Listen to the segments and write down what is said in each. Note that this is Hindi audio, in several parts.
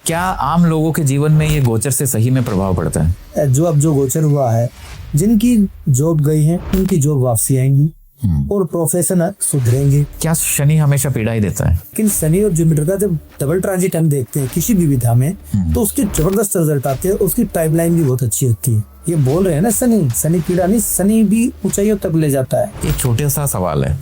क्या आम लोगों के जीवन में ये गोचर से सही में प्रभाव पड़ता है? जो अब जो गोचर हुआ है, जिनकी जॉब गई है उनकी जॉब वापसी आएंगी और प्रोफेशन सुधरेंगे। क्या शनि हमेशा पीड़ा ही देता है? लेकिन शनि और जुपिटर का जब डबल ट्रांजिट हम देखते हैं किसी भी विधा में तो उसके जबरदस्त रिजल्ट आते हैं। उसकी टाइमलाइन भी बहुत अच्छी होती है। ये बोल रहे हैं ना, शनि पीड़ा नहीं, शनि भी ऊंचाइयों तक ले जाता है। एक छोटा सा सवाल है,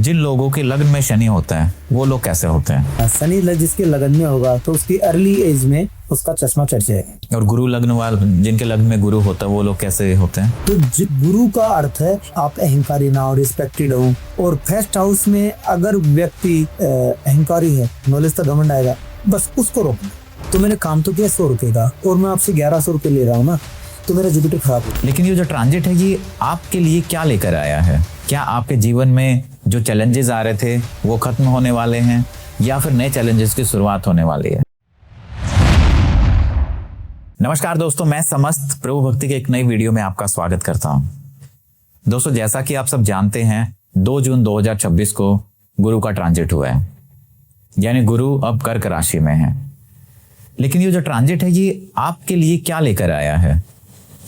जिन लोगों के लग्न में शनि होता है वो लोग कैसे होते हैं? शनि जिसके लगन में होगा तो उसकी अर्ली एज में उसका चश्मा चढ़ जाएगा। और गुरु लग्न वाले, जिनके लग्न में गुरु होता है वो लोग कैसे होते हैं? तो गुरु का अर्थ है आप अहंकारी ना हो, रिस्पेक्टेड हो। और फर्स्ट हाउस में अगर व्यक्ति अहंकारी है, नॉलेज तो घमंड आएगा, बस उसको रोकना। तो मैंने काम तो किया 100 रुपए का और मैं आपसे 1100 रुपए ले रहा हूँ ना, तो मेरा जुपिटर खराब है। लेकिन ये जो ट्रांजिट है ये आपके लिए क्या लेकर आया है? क्या आपके जीवन में जो चैलेंजेस आ रहे थे वो खत्म होने वाले हैं या फिर नए चैलेंजेस की शुरुआत होने वाली है? नमस्कार दोस्तों, मैं समस्त प्रभु भक्ति के एक नई वीडियो में आपका स्वागत करता हूं। दोस्तों, जैसा कि आप सब जानते हैं 2 जून 2026 को गुरु का ट्रांजिट हुआ है, यानी गुरु अब कर्क राशि में है। लेकिन ये जो ट्रांजिट है ये आपके लिए क्या लेकर आया है?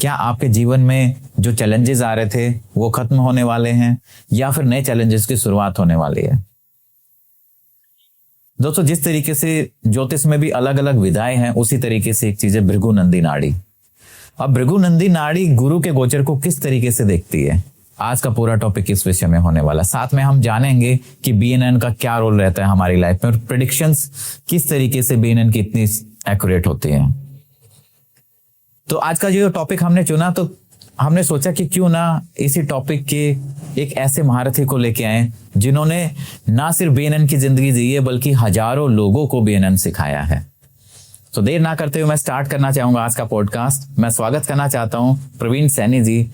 क्या आपके जीवन में जो चैलेंजेस आ रहे थे वो खत्म होने वाले हैं या फिर नए चैलेंजेस की शुरुआत होने वाली है? दोस्तों, जिस तरीके से ज्योतिष में भी अलग अलग विधाएं हैं, उसी तरीके से एक चीज है भृगुनंदी नाड़ी। अब भृगुनंदी नाड़ी गुरु के गोचर को किस तरीके से देखती है, आज का पूरा टॉपिक इस विषय में होने वाला। साथ में हम जानेंगे कि BNN का क्या रोल रहता है हमारी लाइफ में और प्रेडिक्शंस किस तरीके से BNN की इतनी एक्यूरेट होती है। तो आज का जो टॉपिक हमने चुना, तो हमने सोचा कि क्यों ना इसी टॉपिक के एक ऐसे महारथी को लेके आए जिन्होंने ना सिर्फ BNN की जिंदगी जी है बल्कि हजारों लोगों को BNN सिखाया है। तो देर ना करते हुए मैं स्टार्ट करना चाहूंगा आज का पॉडकास्ट। मैं स्वागत करना चाहता हूं प्रवीण सैनी जी,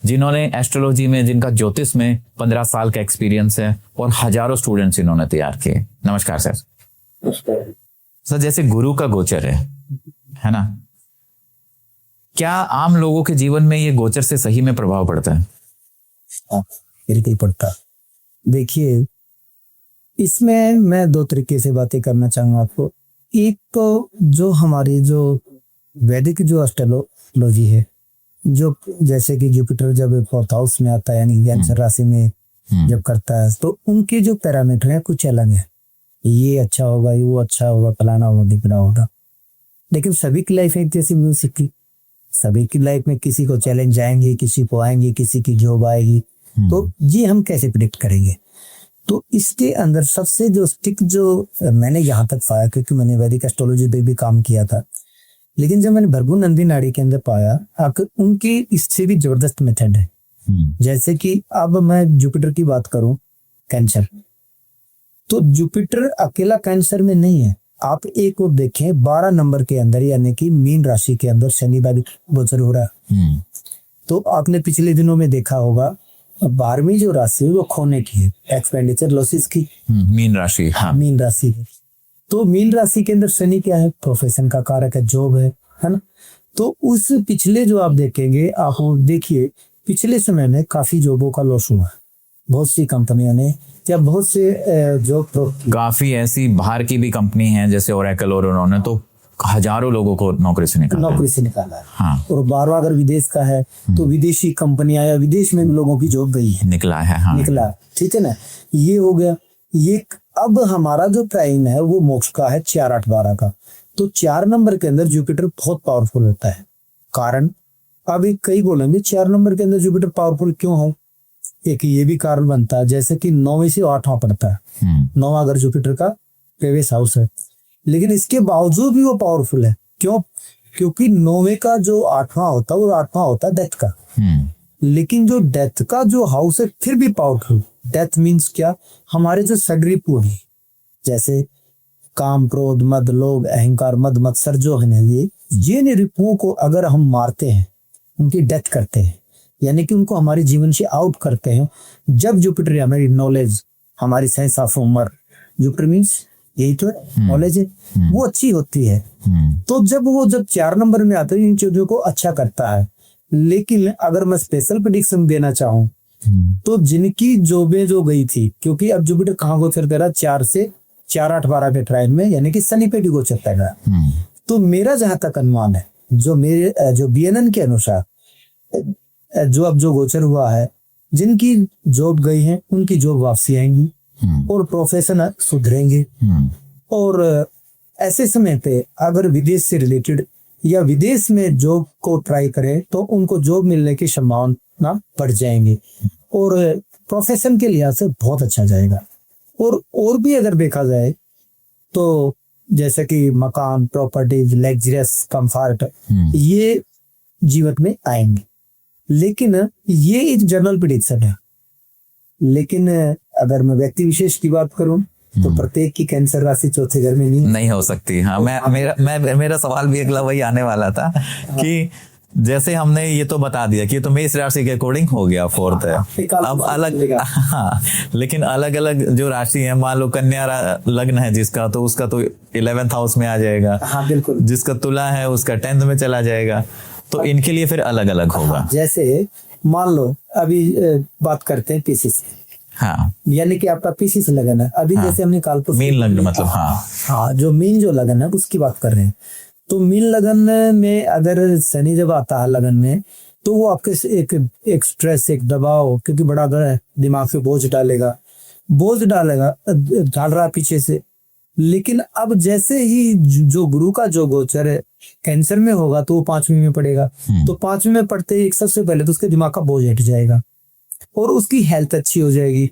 जिन्होंने एस्ट्रोलॉजी में, जिनका ज्योतिष में 15 साल का एक्सपीरियंस है और हजारों स्टूडेंट्स इन्होंने तैयार किए। नमस्कार सर। सर, जैसे गुरु का गोचर है ना, क्या आम लोगों के जीवन में ये गोचर से सही में प्रभाव पड़ता है? बिल्कुल पड़ता। देखिए, इसमें मैं 2 तरीके से बातें करना चाहूंगा आपको। एक तो जो हमारी जो वैदिक जो एस्ट्रोलॉजी है, जो जैसे कि जुपिटर जब 4th हाउस में आता है यानी कैंसर राशि में जब करता है, तो उनके जो पैरामीटर हैं कुछ अलग है। ये अच्छा होगा, ये वो अच्छा होगा, फलाना होगा, ढिकना होगा। लेकिन सभी की लाइफ एक जैसी म्यूजिक की, सभी की लाइफ में किसी को चैलेंज आएंगे, किसी को आएंगे, किसी की जॉब आएगी। तो ये हम कैसे प्रिडिक्ट करेंगे? तो इसके अंदर सबसे जो स्टिक जो मैंने यहाँ तक पाया, क्योंकि मैंने वैदिक एस्ट्रोलॉजी पे भी काम किया था, लेकिन जब मैंने भृगुनंदी नाड़ी के अंदर पाया उनकी इससे भी जबरदस्त मेथड है। जैसे कि अब मैं जुपिटर की बात करूं, कैंसर, तो जुपिटर अकेला कैंसर में नहीं है। आप एक और देखें 12 नंबर के अंदर, यानी कि मीन राशि के अंदर शनि गोचर हो रहा है। तो आपने पिछले दिनों में देखा होगा 12वीं जो राशि है वो खोने की है, एक्सपेंडिचर लॉसेस की। मीन राशि, हाँ, मीन राशि है। तो मीन राशि के अंदर शनि क्या है? प्रोफेशन का कारक है, जॉब है ना। तो उस पिछले जो आप देखेंगे, आप देखिए पिछले समय में काफी जॉबों का लॉस हुआ। बहुत सी कंपनियों ने या बहुत से जॉब, काफी ऐसी बाहर की भी कंपनी है जैसे ओरेकल, और उन्होंने तो हजारों लोगों को नौकरी से निकाला है। हाँ। और 12वां अगर विदेश का है तो विदेशी कंपनियां या विदेश में लोगों की जॉब गई है, निकला है। हाँ। निकला, ठीक है ना। ये हो गया। ये अब हमारा जो टाइम है वो मोक्ष का है 4, 8, 12 का। तो 4 नंबर के अंदर जुपिटर बहुत पावरफुल होता है। कारण अभी कई बोलेंगे 4 नंबर के अंदर जुपिटर पावरफुल क्यों हो, एक ये भी कारण बनता है। जैसे कि 9वें से 8वां पड़ता है, 9वां अगर जुपिटर का प्रेवियस हाउस है, लेकिन इसके बावजूद भी वो पावरफुल है। क्यों? क्योंकि 9वें का जो 8वां होता है वो 8वां होता है डेथ का। लेकिन जो डेथ का जो हाउस है फिर भी पावरफुल। डेथ मीन्स क्या? हमारे जो शरीर पूरी, जैसे काम, क्रोध, मद, लोभ, अहंकार, मद, मत्सर जो है ना, ये रिपुओं को अगर हम मारते हैं, उनकी डेथ करते हैं, यानी कि उनको हमारे जीवन से आउट करते हैं, जब जुपिटर हमारी नॉलेज, हमारी sense of humour, Jupiter means यही तो नॉलेज है, वो अच्छी होती है। तो जब 4 नंबर में आते हैं, इन चीजों को अच्छा करता है। लेकिन अगर मैं स्पेशल प्रेडिक्शन देना चाहूं तो जिनकी जॉबें जो गई थी, क्योंकि अब जुपिटर कहाँ गोचर कर रहा है? 4 से 4, 8, 12 के ट्रायल में, यानी कि शनि पे भी गोचर कर रहा है। तो मेरा जहां तक अनुमान है, जो BNN के अनुसार जो गोचर हुआ है, जिनकी जॉब गई है उनकी जॉब वापसी आएंगी और प्रोफेशन सुधरेंगे। और ऐसे समय पे अगर विदेश से रिलेटेड या विदेश में जॉब को ट्राई करें तो उनको जॉब मिलने की संभावना बढ़ जाएंगी और प्रोफेशन के लिहाज से बहुत अच्छा जाएगा। और भी अगर देखा जाए तो जैसे कि मकान, प्रॉपर्टीज, लग्जरियस कंफर्ट, ये जीवन में आएंगे। लेकिन ये एक जनरल प्रेडिक्शन है। लेकिन अगर मैं व्यक्ति विशेष की बात करूं तो प्रत्येक की कैंसर राशि चौथे घर में नहीं हो सकती। हाँ, मेरा सवाल भी अगला वही आने वाला था कि जैसे हमने ये तो बता दिया कि ये तो मेष राशि के अकॉर्डिंग हो गया, फोर्थ है। अब अलग, हाँ, लेकिन अलग अलग जो राशि है, मान लो कन्या लग्न है जिसका, तो उसका तो 11th हाउस में आ जाएगा। हाँ, बिल्कुल। जिसका तुला है उसका 10th में चला जाएगा। तो इनके लिए फिर अलग अलग होगा। जैसे मान लो अभी बात करते हैं पीसी से। हाँ, यानी कि आपका पीसी से लगन है अभी। हाँ, जैसे हमने कालपुरुष मीन लग्न, मतलब हाँ, जो मीन जो लगन है उसकी बात कर रहे हैं। तो मीन लगन में अगर शनि जब आता है लगन में, तो वो आपके एक स्ट्रेस, एक दबाव, क्योंकि बड़ा दिमाग पे बोझ डाल रहा है पीछे से। लेकिन अब जैसे ही जो गुरु का जो गोचर है कैंसर में होगा तो वो 5वीं में पड़ेगा। तो 5वीं में पढ़ते ही सबसे पहले तो उसके दिमाग का बोझ हट जाएगा और उसकी हेल्थ अच्छी हो जाएगी।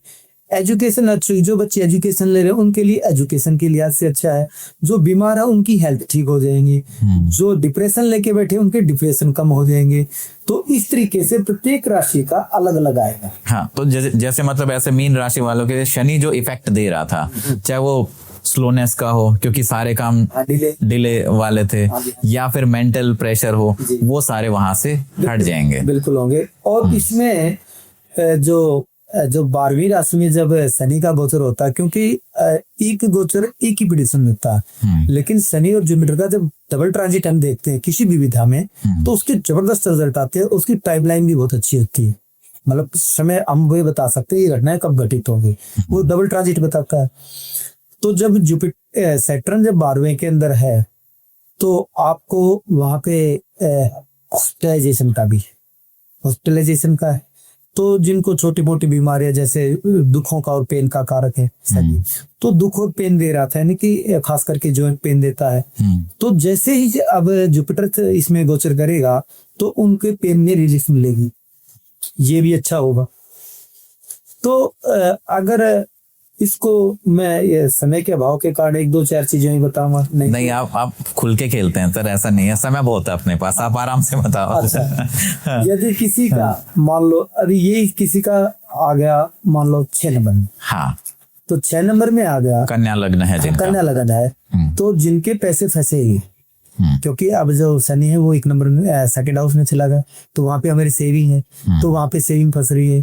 एजुकेशन अच्छी, जो बच्चे एजुकेशन ले रहे हैं उनके लिए एजुकेशन के लिहाज से अच्छा है। जो बीमार है उनकी हेल्थ ठीक हो जाएंगी। जो डिप्रेशन लेके बैठे उनके डिप्रेशन कम हो जाएंगे। तो इस तरीके से प्रत्येक राशि का अलग अलग आएगा। हाँ, तो जैसे मतलब ऐसे मीन राशि वालों के शनि जो इफेक्ट दे रहा था, चाहे वो स्लोनेस का हो क्योंकि सारे काम डिले वाले थे, या फिर मेंटल प्रेशर हो, वो सारे वहां से हट जाएंगे। बिल्कुल होंगे। और इसमें जो 12वीं राशि में जब शनि का गोचर होता है, क्योंकि एक गोचर एक ही प्रेडिक्शन में होता है, लेकिन शनि और जुपिटर का जब डबल ट्रांजिट हम देखते हैं किसी भी विधा में, तो उसके जबरदस्त रिजल्ट आते हैं। उसकी टाइमलाइन भी बहुत अच्छी होती है। मतलब समय हम वही बता सकते हैं ये घटनाएं कब घटित होंगी, वो डबल ट्रांजिट बताता है। तो जब जुपिटर सैटर्न जब 12वें के अंदर है तो आपको वहां पे हॉस्पिटलाइजेशन का है। तो जिनको छोटी मोटी बीमारियां जैसे दुखों का और पेन का कारक है सभी, तो दुख और पेन दे रहा था, यानी कि खास करके जॉइंट पेन देता है। तो जैसे ही अब जुपिटर इसमें गोचर करेगा तो उनके पेन में रिलीफ मिलेगी, ये भी अच्छा होगा। तो अगर इसको मैं ये समय के अभाव के कारण 1-2-4 चीजें ही बताऊंगा। नहीं, आप खुल के खेलते हैं सर, ऐसा नहीं है, समय बहुत है अपने पास, आप आराम से बताओ। अच्छा, यदि किसी का मान लो अभी ये किसी का आ गया मान लो 6 नंबर में, हाँ, तो 6 नंबर में आ गया, कन्या लग्न है जिनका, कन्या लग्न है, तो जिनके पैसे फंसे ही, क्योंकि अब जो शनि है वो 1 नंबर में सेकंड हाउस में चला गया, तो वहां पे हमारी सेविंग है, तो वहां पे सेविंग फंस रही है,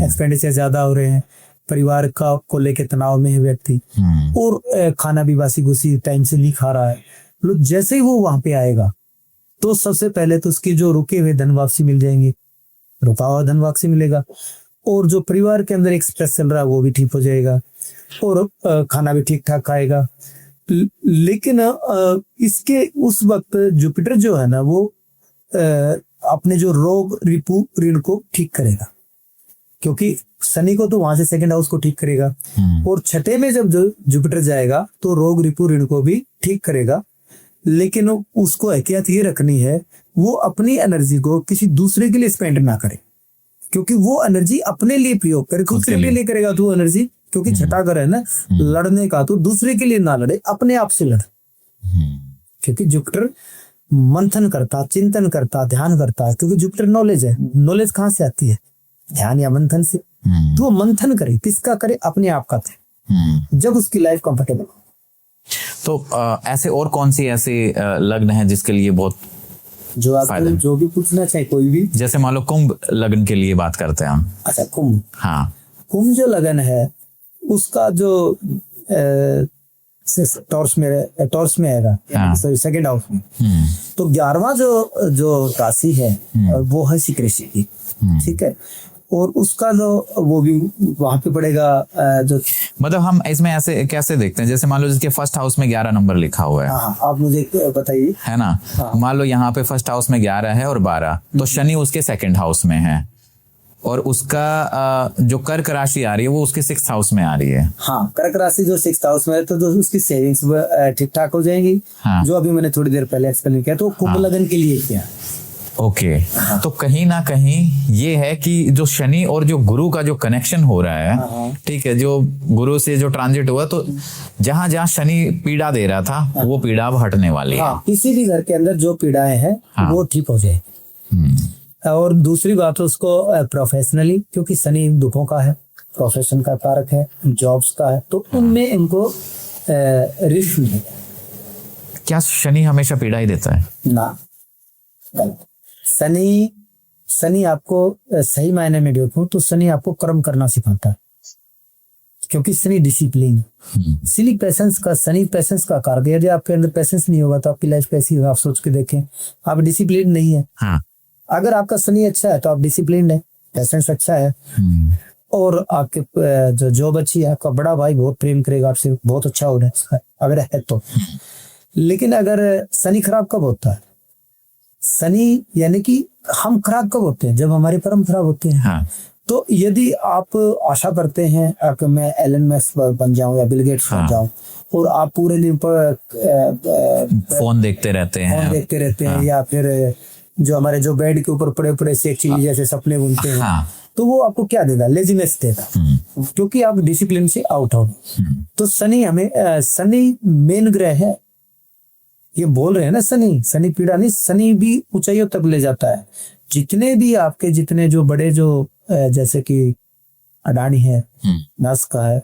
एक्सपेंडिचर ज्यादा हो रहे हैं, परिवार का को लेके तनाव में है व्यक्ति, और खाना भी बासी घुसी टाइम से नहीं खा रहा है। जैसे ही वो वहां पे आएगा तो सबसे पहले तो उसकी जो रुके हुए धन वापसी मिल जाएंगे, रुका हुआ धन वापसी मिलेगा, और जो परिवार के अंदर एक स्ट्रेस चल रहा है वो भी ठीक हो जाएगा, और खाना भी ठीक ठाक खाएगा। लेकिन इसके उस वक्त जुपिटर जो है ना वो अपने जो रोग रिपु ऋण को ठीक करेगा, क्योंकि शनि को तो वहां से सेकंड हाउस को ठीक करेगा, और छठे में जब जुपिटर जाएगा तो रोग रिपु ऋण को भी ठीक करेगा। लेकिन उसको एहतियात ये रखनी है वो अपनी एनर्जी को किसी दूसरे के लिए स्पेंड ना करे, क्योंकि वो एनर्जी अपने लिए प्रयोग करे, खुद के लिए करेगा तो एनर्जी, क्योंकि छठा घर है ना लड़ने का, तो दूसरे के लिए ना लड़े, अपने आप से लड़े। क्योंकि जुपिटर मंथन करता, चिंतन करता, ध्यान करता है, क्योंकि जुपिटर नॉलेज है। नॉलेज कहाँ से आती है? ध्यान या मंथन से। तो वो मंथन करे, किसका करे? अपने आप का थे, जब उसकी लाइफ कंफर्टेबल हो। तो ऐसे और कौन सी ऐसे लग्न है जिसके लिए बहुत जो आप जो भी पूछना चाहे कोई भी, जैसे मान लो कुंभ लग्न के लिए बात करते हैं हम। अच्छा, कुंभ, हाँ, कुंभ जो लगन है उसका जो टॉर्स में आएगा, सेकंड हाउस में, तो 11वां जो राशि है वो है कृषि की, ठीक है। और उसका जो वो भी वहां पे पड़ेगा जो। मतलब हम इसमें ऐसे कैसे देखते हैं, जैसे मान लो जिसके फर्स्ट हाउस में 11 नंबर लिखा हुआ है, हाँ आप मुझे बताइए। है ना। हाँ। मान लो यहाँ पे फर्स्ट हाउस में 11 है और 12, तो शनि उसके सेकंड हाउस में है, और उसका जो कर्क राशि आ रही है वो उसके 6th हाउस में आ रही है। हाँ, कर्क राशि जो 6th हाउस में है तो उसकी सेविंग्स ठीक ठाक हो जाएंगी। हाँ। जो अभी मैंने थोड़ी देर पहले एक्सप्लेन किया, तो कुंभ लगन के लिए क्या। ओके। तो कहीं ना कहीं ये है कि जो शनि और जो गुरु का जो कनेक्शन हो रहा है, ठीक है, जो गुरु से जो ट्रांजिट हुआ, तो जहां जहां शनि पीड़ा दे रहा था वो पीड़ा अब हटने वाली है। हाँ, किसी भी घर के अंदर जो पीड़ाएं हैं वो ठीक हो जाए। और दूसरी बात उसको प्रोफेशनली, क्योंकि शनि दुखों का है, प्रोफेशन का कारक है, जॉब्स का है, तो उनमें इनको रिस्क नहीं है। क्या शनि हमेशा पीड़ा ही देता है? ना, शनि आपको सही मायने में देखो तो शनि आपको कर्म करना सिखाता है, क्योंकि शनि डिसिप्लिन, सिली पेशेंस का, शनि पेशेंस का कारक है। यदि आपके अंदर पेशेंस नहीं होगा तो आपकी लाइफ कैसी होगी, आप सोच के देखें। आप डिसिप्लिन नहीं है। हाँ। अगर आपका शनि अच्छा है तो आप डिसिप्लिन है, पेशेंस अच्छा है, और आपके जो जॉब अच्छी है, आपका बड़ा भाई बहुत प्रेम करेगा आपसे, बहुत अच्छा हो रहा है अगर है तो। लेकिन अगर शनि खराब कब होता है? शनि यानी कि हम खराब कब होते हैं? जब हमारे कर्म खराब होते हैं। हाँ। तो यदि आप आशा करते हैं कि मैं एलन मस्क बन जाऊं या बिल गेट्स बन जाऊं, और आप पूरे दिन पर फोन देखते रहते हैं, या फिर जो हमारे जो बेड के ऊपर पड़े पड़े से चीज जैसे सपने बुनते हैं, तो वो आपको क्या देगा? लेजीनेस देगा, क्योंकि आप डिसिप्लिन से आउट हो। तो शनि शनि मेन ग्रह है, ये बोल रहे हैं ना। शनि पीड़ा नहीं, शनि भी ऊंचाइयों तक ले जाता है। जितने भी आपके जितने जो बड़े जो जैसे कि अडानी है, मस्क है,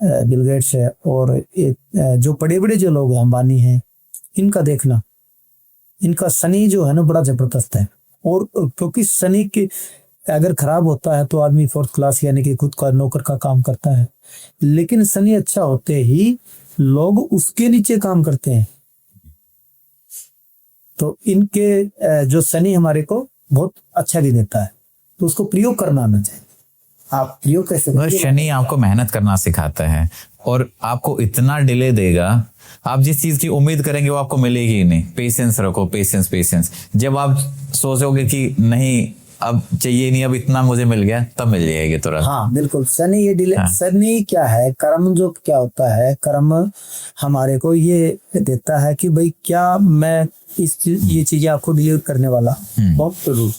बिल गेट्स है, और जो बड़े बड़े जो लोग हैं, अंबानी हैं, इनका देखना, इनका शनि जो है ना बड़ा जबरदस्त है। और क्योंकि शनि के अगर खराब होता है तो आदमी 4th क्लास यानी कि खुद का नौकर का काम करता है, लेकिन शनि अच्छा होते ही लोग उसके नीचे काम करते हैं। तो इनके जो शनि हमारे को बहुत अच्छा भी देता है, तो उसको प्रयोग करना आना चाहिए। आप प्रयोग कैसे? शनि आपको मेहनत करना सिखाता है, और आपको इतना डिले देगा, आप जिस चीज की उम्मीद करेंगे वो आपको मिलेगी ही नहीं। पेशेंस रखो, पेशेंस। जब आप सोचोगे कि नहीं अब चाहिए नहीं, अब इतना मुझे मिल गया, तब मिल जाएगी तुरंत। हाँ बिल्कुल, शनि ये डिले। हाँ। शनि क्या है? कर्म जो क्या होता है, कर्म हमारे को ये देता है कि भाई क्या मैं ये चीजें आपको डिलीवर करने वाला, बहुत जरूर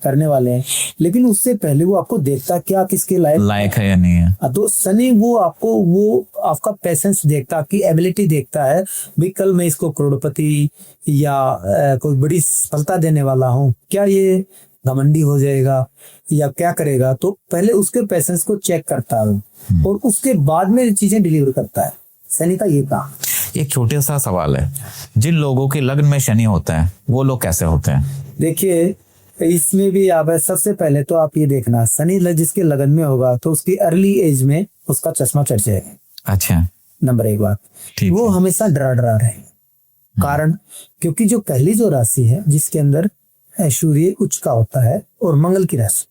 करने वाले हैं, लेकिन उससे पहले वो आपको देखता है क्या किसके लायक है या नहीं है। तो शनि वो आपका पेशेंस देखता, आपकी एबिलिटी देखता है, भाई कल मैं इसको करोड़पति या कोई बड़ी सफलता देने वाला हूँ, क्या ये घमंडी हो जाएगा या क्या करेगा? तो पहले उसके पेशेंस को चेक करता है और उसके बाद में चीजें डिलीवर करता है। शनि का ये काम। एक छोटा सा सवाल है, जिन लोगों के लग्न में शनि होता है वो लोग कैसे होते हैं? देखिए, इसमें भी आप सबसे पहले तो आप ये देखना, शनि जिसके लगन में होगा तो उसकी अर्ली एज में उसका चश्मा चढ़ जाएगा। अच्छा, नंबर 1 बात, वो हमेशा डरा रहेगा। कारण क्योंकि जो पहली जो राशि है जिसके अंदर सूर्य उच्च का होता है और मंगल की राशि,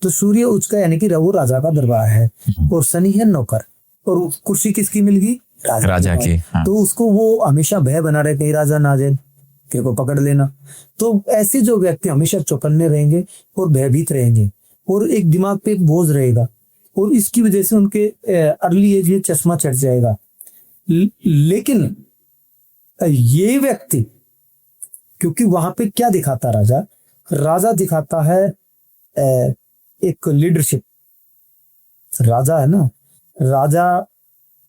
तो सूर्य उच्च का यानी कि वो राजा का दरबार है, और शनि है नौकर, और कुर्सी किसकी मिल गई? राजा की। हाँ। तो उसको वो हमेशा भय बना रहे कहीं राजा ना जाए, कि को पकड़ लेना। तो ऐसे जो व्यक्ति हमेशा चौकन्ने रहेंगे और भयभीत रहेंगे, और एक दिमाग पे एक बोझ रहेगा, और इसकी वजह से उनके अर्ली एज में चश्मा चढ़ जाएगा। लेकिन ये व्यक्ति, क्योंकि वहां पे क्या दिखाता राजा दिखाता है एक लीडरशिप। राजा है ना, राजा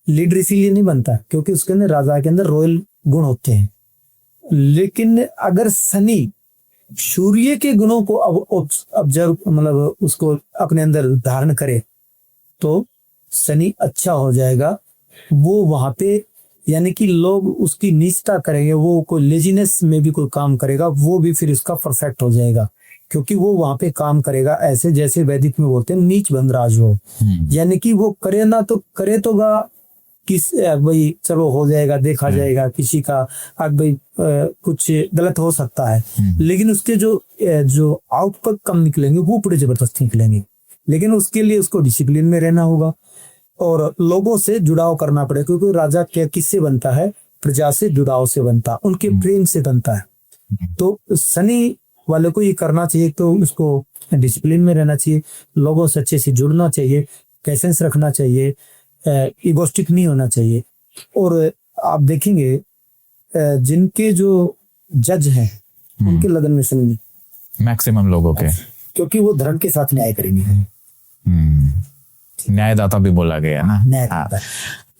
लीडर इसीलिए नहीं बनता क्योंकि उसके अंदर, राजा के अंदर रॉयल गुण होते हैं। लेकिन अगर शनि सूर्य के गुणों को ऑब्जर्व मतलब उसको अपने अंदर धारण करे तो शनि अच्छा हो जाएगा। वो वहां पे यानी कि लोग उसकी निष्ठा करेंगे, वो कोई लेजीनेस में भी कोई काम करेगा वो भी फिर उसका परफेक्ट हो जाएगा, क्योंकि वो वहां पे काम करेगा ऐसे जैसे वैदिक में बोलते हैं नीच बंदराज हो। यानी कि वो करे ना तो करे तो किस भाई चलो हो जाएगा, देखा जाएगा किसी का, अब भाई कुछ गलत हो सकता है, लेकिन उसके जो आउटपुट कम निकलेंगे वो बड़े जबरदस्त निकलेंगे। लेकिन उसके लिए उसको डिसिप्लिन में रहना होगा और लोगों से जुड़ाव करना पड़ेगा, क्योंकि राजा क्या किससे बनता है? प्रजा से जुड़ाव से बनता, उनके प्रेम से बनता है। तो शनि वाले को ये करना चाहिए, तो उसको डिसिप्लिन में रहना चाहिए, लोगों से अच्छे से जुड़ना चाहिए, पेशेंस रखना चाहिए, इगोस्टिक नहीं होना चाहिए। और आप देखेंगे जिनके जो जज हैं उनके लगन में शनि, मैक्सिमम लोगों के, क्योंकि वो धर्म के साथ न्याय करेंगे। न्यायदाता भी बोला गया ना। न्यायदाता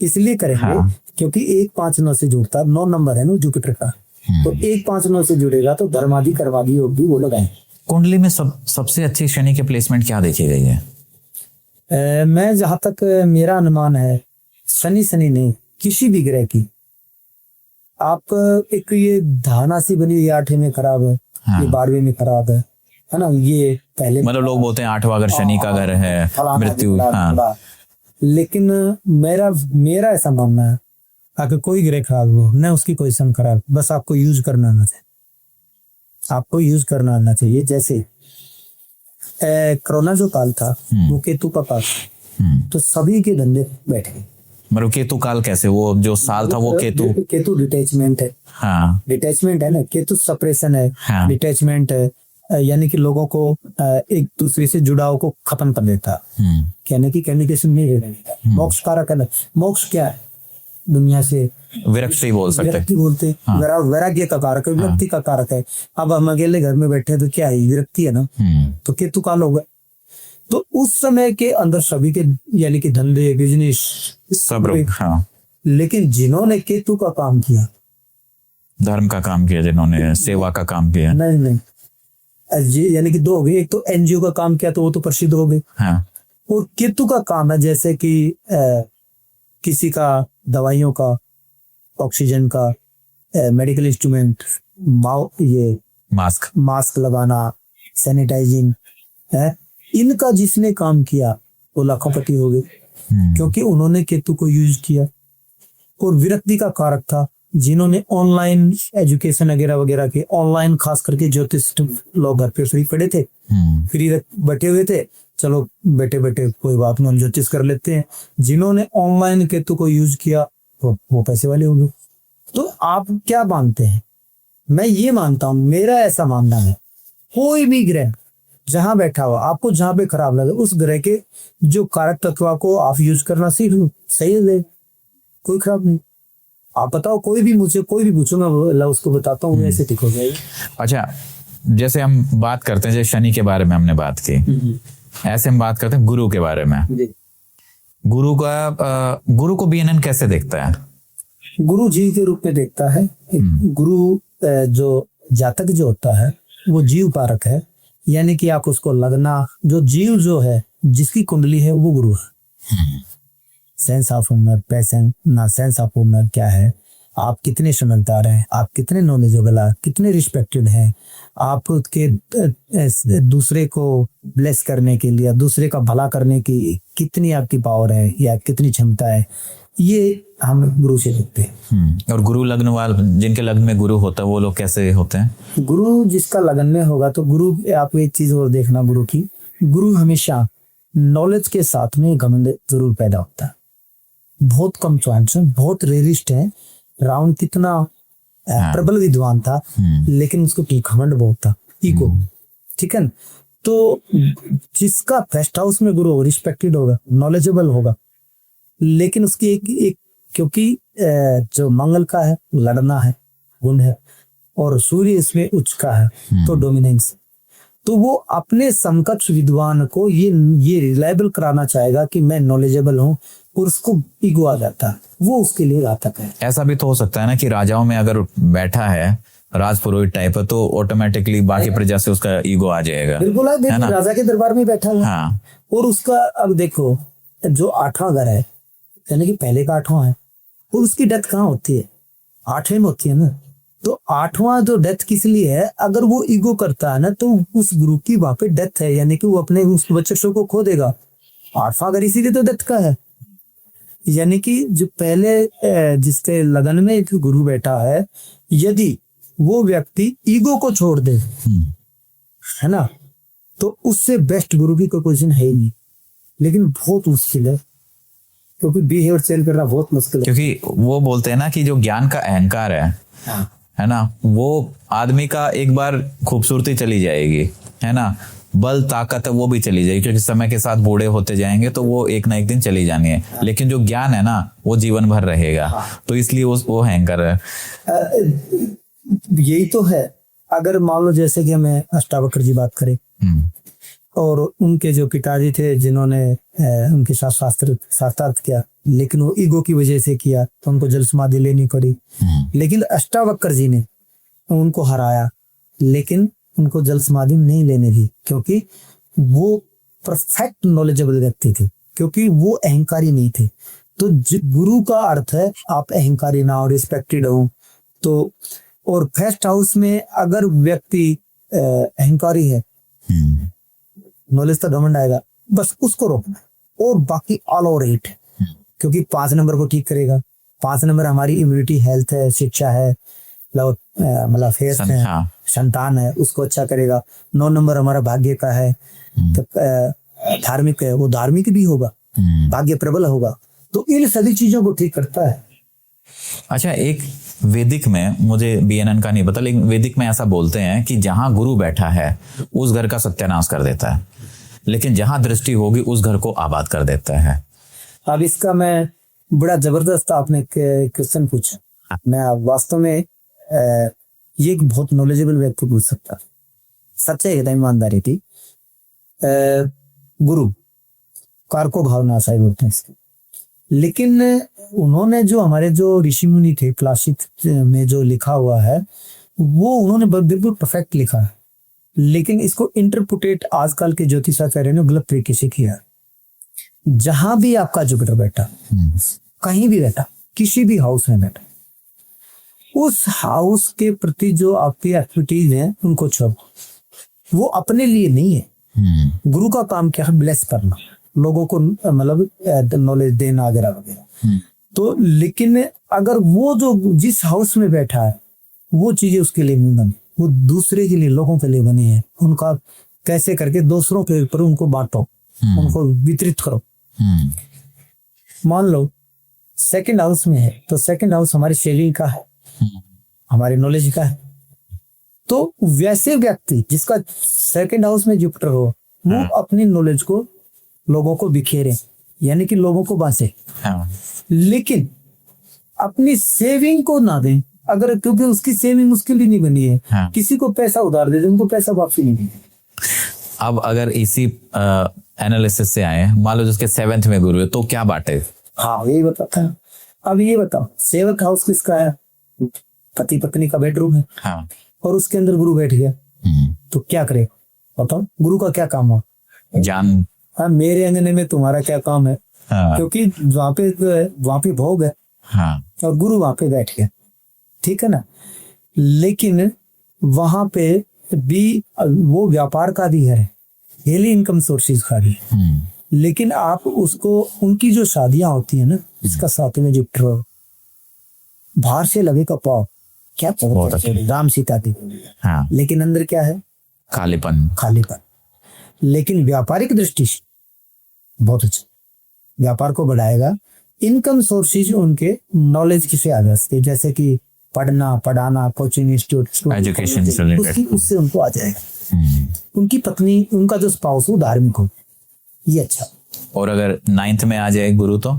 इसलिए करेंगे क्योंकि 1-5-9 से जुड़ता, 9 नंबर है ना जुपिटर का, तो 1-5-9 से जुड़ेगा तो धर्मादि कर्मादि योग भी वो लगाए। कुंडली में सबसे अच्छी शनि के प्लेसमेंट क्या देखी गई है? मैं जहां तक मेरा अनुमान है, शनि नहीं, किसी भी ग्रह की आप एक ये धारणा सी बनी, ये 8वें में खराब है, ये 12वें में खराब है ना, ये पहले मतलब लोग बोलते हैं 8वां घर शनि का घर है, मृत्यु। लेकिन मेरा ऐसा मानना है, अगर कोई ग्रह खराब हो न उसकी कोई सन खराब, बस आपको यूज करना आना चाहिए, आपको यूज करना आना चाहिए। जैसे कोरोना जो काल था वो केतु का काल, तो सभी के धंधे बैठे। मतलब केतु काल कैसे? वो जो साल था वो केतु डिटैचमेंट है। हाँ, डिटैचमेंट है ना, केतु सप्रेशन है। हाँ। डिटैचमेंट है यानी कि लोगों को एक दूसरे से जुड़ाव को खत्म कर देता, कहने की कम्युनिकेशन नहीं रहेगा। मोक्ष कारक है ना, मोक्ष क्या है? दुनिया से विरक्ति बोल सकते हैं, विरक्ति बोलते हैं। हाँ। वैराग्य का कारक है, विरक्ति का कारक है। अब हम अकेले घर में बैठे हैं तो क्या है? विरक्ति है ना, तो केतु काल होगा। तो उस समय के अंदर सभी के यानी कि धंधे बिजनेस सब लोग। हाँ। लेकिन जिन्होंने केतु का काम किया, धर्म का काम किया, जिन्होंने सेवा का काम किया, नहीं यानी कि 2 हो गए। एक तो एनजीओ का काम किया तो वो तो प्रसिद्ध हो गए। हाँ। और केतु का काम है जैसे कि किसी का दवाइयों का, ऑक्सीजन का, मेडिकल इंस्ट्रूमेंट, ये मास्क लगाना, सैनिटाइजिंग है, इनका जिसने काम किया वो लाखोंपति हो गए, क्योंकि उन्होंने केतु को यूज किया। और विरक्ति का कारक था जिन्होंने ऑनलाइन एजुकेशन वगैरह वगैरह के, ऑनलाइन खास करके ज्योतिष लोग घर पे फ्री पड़े थे, फ्री बैठे हुए थे, चलो बैठे बैठे कोई बात नहीं हम ज्योतिष कर लेते हैं। जिन्होंने ऑनलाइन केतु को यूज किया वो पैसे वाले हो गए। तो आप क्या मानते हैं? मैं ये मानता हूं, मेरा ऐसा मानना है, कोई भी ग्रह जहां बैठा हुआ आपको जहां पे खराब लगे, उस ग्रह के जो कारक तत्व को आप यूज करना सीख लो, सही है, कोई खराब नहीं। आप बताओ, कोई भी मुझे कोई भी पूछूंगा उसको बताता हूँ, ऐसे ठीक हो जाएगा। अच्छा, जैसे हम बात करते हैं, जैसे शनि के बारे में हमने बात की, ऐसे हम बात करते हैं गुरु के बारे में। गुरु को बीएनएन कैसे देखता है? गुरु जीव के रूप में देखता है। गुरु जो जातक जो होता है वो जीव कारक है, यानी कि आप उसको लगना, जो जीव जो है जिसकी कुंडली है वो गुरु है। सेंस ऑफ ह्यूमर, पैशन ना, सेंस ऑफ ह्यूमर क्या है, आप कितने समझदार हैं, आप कितने नॉलेजेबल हैं, कितने रिस्पेक्टेड हैं, आप उसके दूसरे को ब्लेस करने के लिए, दूसरे का भला करने की कितनी आपकी पावर है या कितनी क्षमता है, ये हम गुरु से देखते हैं। और गुरु लग्न वाले, जिनके लग्न में गुरु होता है, वो लोग कैसे होते हैं? गुरु जिसका लगन में होगा, तो गुरु, आप एक चीज और देखना गुरु की, गुरु हमेशा नॉलेज के साथ में घमंड जरूर पैदा होता है। बहुत कम चांस है, बहुत रेयरिस्ट है। रावण कितना प्रबल विद्वान था, लेकिन उसको घमंड बहुत था, ईगो, ठीक है ना। तो जिसका फर्स्ट हाउस में गुरु रिस्पेक्टेड होगा, नॉलेजेबल होगा, लेकिन उसकी एक क्योंकि जो मंगल का है लड़ना है गुण है, और सूर्य इसमें उच्च का है तो डोमिनेंस, तो वो अपने समकक्ष विद्वान को ये रिलायबल कराना चाहेगा कि मैं नॉलेजेबल हूँ, और उसको ईगो आ जाता है, वो उसके लिए घातक है। ऐसा भी तो हो सकता है ना कि राजाओं में अगर बैठा है राजपुरोहित टाइप है, तो ऑटोमेटिकली बाकी प्रजा से उसका ईगो आ जाएगा। बिल्कुल है ना, राजा के दरबार में बैठा हुआ। हाँ। और उसका अब देखो, जो 8वां घर है, यानी कि पहले का 8वां है, और उसकी डेथ कहाँ होती है? 8वें में होती है ना। तो 8वां जो डेथ किस लिए है? अगर वो ईगो करता है ना, तो उस गुरु की वहां पे डेथ है, यानी कि वो अपने उस वर्चस्व को खो देगा। 8वां घर इसीलिए तो डेथ का है, यानी कि जो पहले जिसके लगन में एक गुरु बैठा है, यदि वो व्यक्ति ईगो को छोड़ दे, है ना, तो उससे बेस्ट गुरु की कोई पोजीशन है ही नहीं, लेकिन बहुत मुश्किल है, क्योंकि बिहेवियर चेंज करना बहुत मुश्किल है। क्योंकि वो बोलते हैं ना कि जो ज्ञान का अहंकार हाँ, है ना, वो आदमी का एक बार खूबसूरती चली जाएगी, है ना, बल ताकत है वो भी चली जाएगी, क्योंकि समय के साथ बूढ़े होते जाएंगे तो वो एक ना एक दिन चली जानी है। लेकिन जो ज्ञान है ना वो जीवन भर रहेगा। तो इसलिए वो अहंकार है। यही तो है। अगर मान लो जैसे कि हमें अष्टावक्र जी बात करें, और उनके जो पिताजी थे जिन्होंने उनके साथ शास्त्रार्थ किया, लेकिन वो ईगो की वजह से किया तो उनको जल समाधि लेनी पड़ी। लेकिन अष्टावक्र जी ने उनको हराया, लेकिन उनको जल समाधि नहीं लेने दी, क्योंकि वो परफेक्ट नॉलेजेबल व्यक्ति थे, क्योंकि वो अहंकारी नहीं थे। तो गुरु का अर्थ है आप अहंकारी ना हो, रिस्पेक्टेड हो। तो और फर्स्ट हाउस में अगर व्यक्ति अहंकारी है, नॉलेज तो घमंड आएगा, बस उसको रोकना, और बाकी ऑल ओवर इट। क्योंकि 5 नंबर को ठीक करेगा। 5 नंबर हमारी इम्यूनिटी, हेल्थ है, शिक्षा है, मतलब फेस है, संतान है, उसको अच्छा करेगा। 9 नंबर हमारा भाग्य का है, तो धार्मिक है, वो धार्मिक भी होगा, भाग्य प्रबल होगा। तो इन सभी चीजों को ठीक करता है। अच्छा, एक वैदिक में, मुझे बीएनएन का नहीं पता, लेकिन वैदिक में ऐसा बोलते हैं कि जहां गुरु बैठा है उस घर का सत्यानाश कर देता है, लेकिन जहां दृष्टि होगी उस घर को आबाद कर देता है। अब इसका मैं बड़ा जबरदस्त आपने क्वेश्चन पूछा। मैं वास्तव में ये एक बहुत नॉलेजेबल व्यक्ति पूछ सकता, सच्चाई है, ईमानदारी थी। गुरु कारको भावना साहिब बोलते हैं इसके, लेकिन उन्होंने जो हमारे जो ऋषि मुनि थे क्लासिक में जो लिखा हुआ है वो उन्होंने बिल्कुल परफेक्ट लिखा है, लेकिन इसको इंटरप्रिटेट आजकल के ज्योतिषाचार्य ने गलत तरीके से किया। जहां भी आपका जुपिटर बैठा, कहीं भी बैठा, किसी भी हाउस में बैठा, उस हाउस के प्रति जो आपकी एक्टिविटीज हैं उनको छोड़ो। वो अपने लिए नहीं है। गुरु का काम क्या है? ब्लेस करना, लोगों को मतलब नॉलेज देना वगैरह वगैरह। तो लेकिन अगर वो जो जिस हाउस में बैठा है वो चीजें उसके लिए नहीं बनी, वो दूसरे के लिए, लोगों के लिए बनी है। उनका कैसे करके दूसरों के ऊपर उनको बांटो, उनको वितरित करो। मान लो सेकंड हाउस में है, तो सेकंड हाउस हमारे शरीर का है, हमारे नॉलेज का है। तो वैसे व्यक्ति जिसका सेकंड हाउस में जुपिटर हो, वो अपनी नॉलेज को लोगों को बिखेरे, यानी कि लोगों को बांटे, लेकिन अपनी सेविंग को ना दें। अगर क्योंकि उसकी सेविंग उसके लिए नहीं बनी है। किसी को पैसा उधार दे दे, उनको पैसा वापसी नहीं देंगे। अब अगर इसी एनालिसिस से आए, मान लो जिसके 7th में गुरु है, तो क्या बांटे? हाँ, यही बताता है। अब ये बताओ, 7th हाउस किसका है? पति पत्नी का बेडरूम है। और उसके अंदर गुरु बैठ गया, तो क्या करेगा बताओ? गुरु का क्या काम हुआ? जान। हाँ, मेरे अंगने में तुम्हारा क्या काम है? क्योंकि वहां पे भोग है, और गुरु वहां पे बैठ गया, ठीक है ना। लेकिन वहां पे भी वो व्यापार का भी है, डेली इनकम सोर्सेज का भी है। लेकिन आप उसको, उनकी जो शादियां होती है ना, इसका साथ में जुपिटर बाहर से लगे का पाव, क्या राम सीता थी, लेकिन अंदर क्या है? खालीपन। लेकिन व्यापारिक दृष्टि से बहुत अच्छा, व्यापार को बढ़ाएगा। इनकम सोर्सेज उनके नॉलेज की से आ जाते हैं, जैसे कि पढ़ाना, कोचिंग इंस्टीट्यूट, एजुकेशन, उससे उनको आ जाएगा। उनकी पत्नी, उनका जो स्पाउस हो धार्मिक हो, ये अच्छा। और अगर 9th में आ जाए गुरु, तो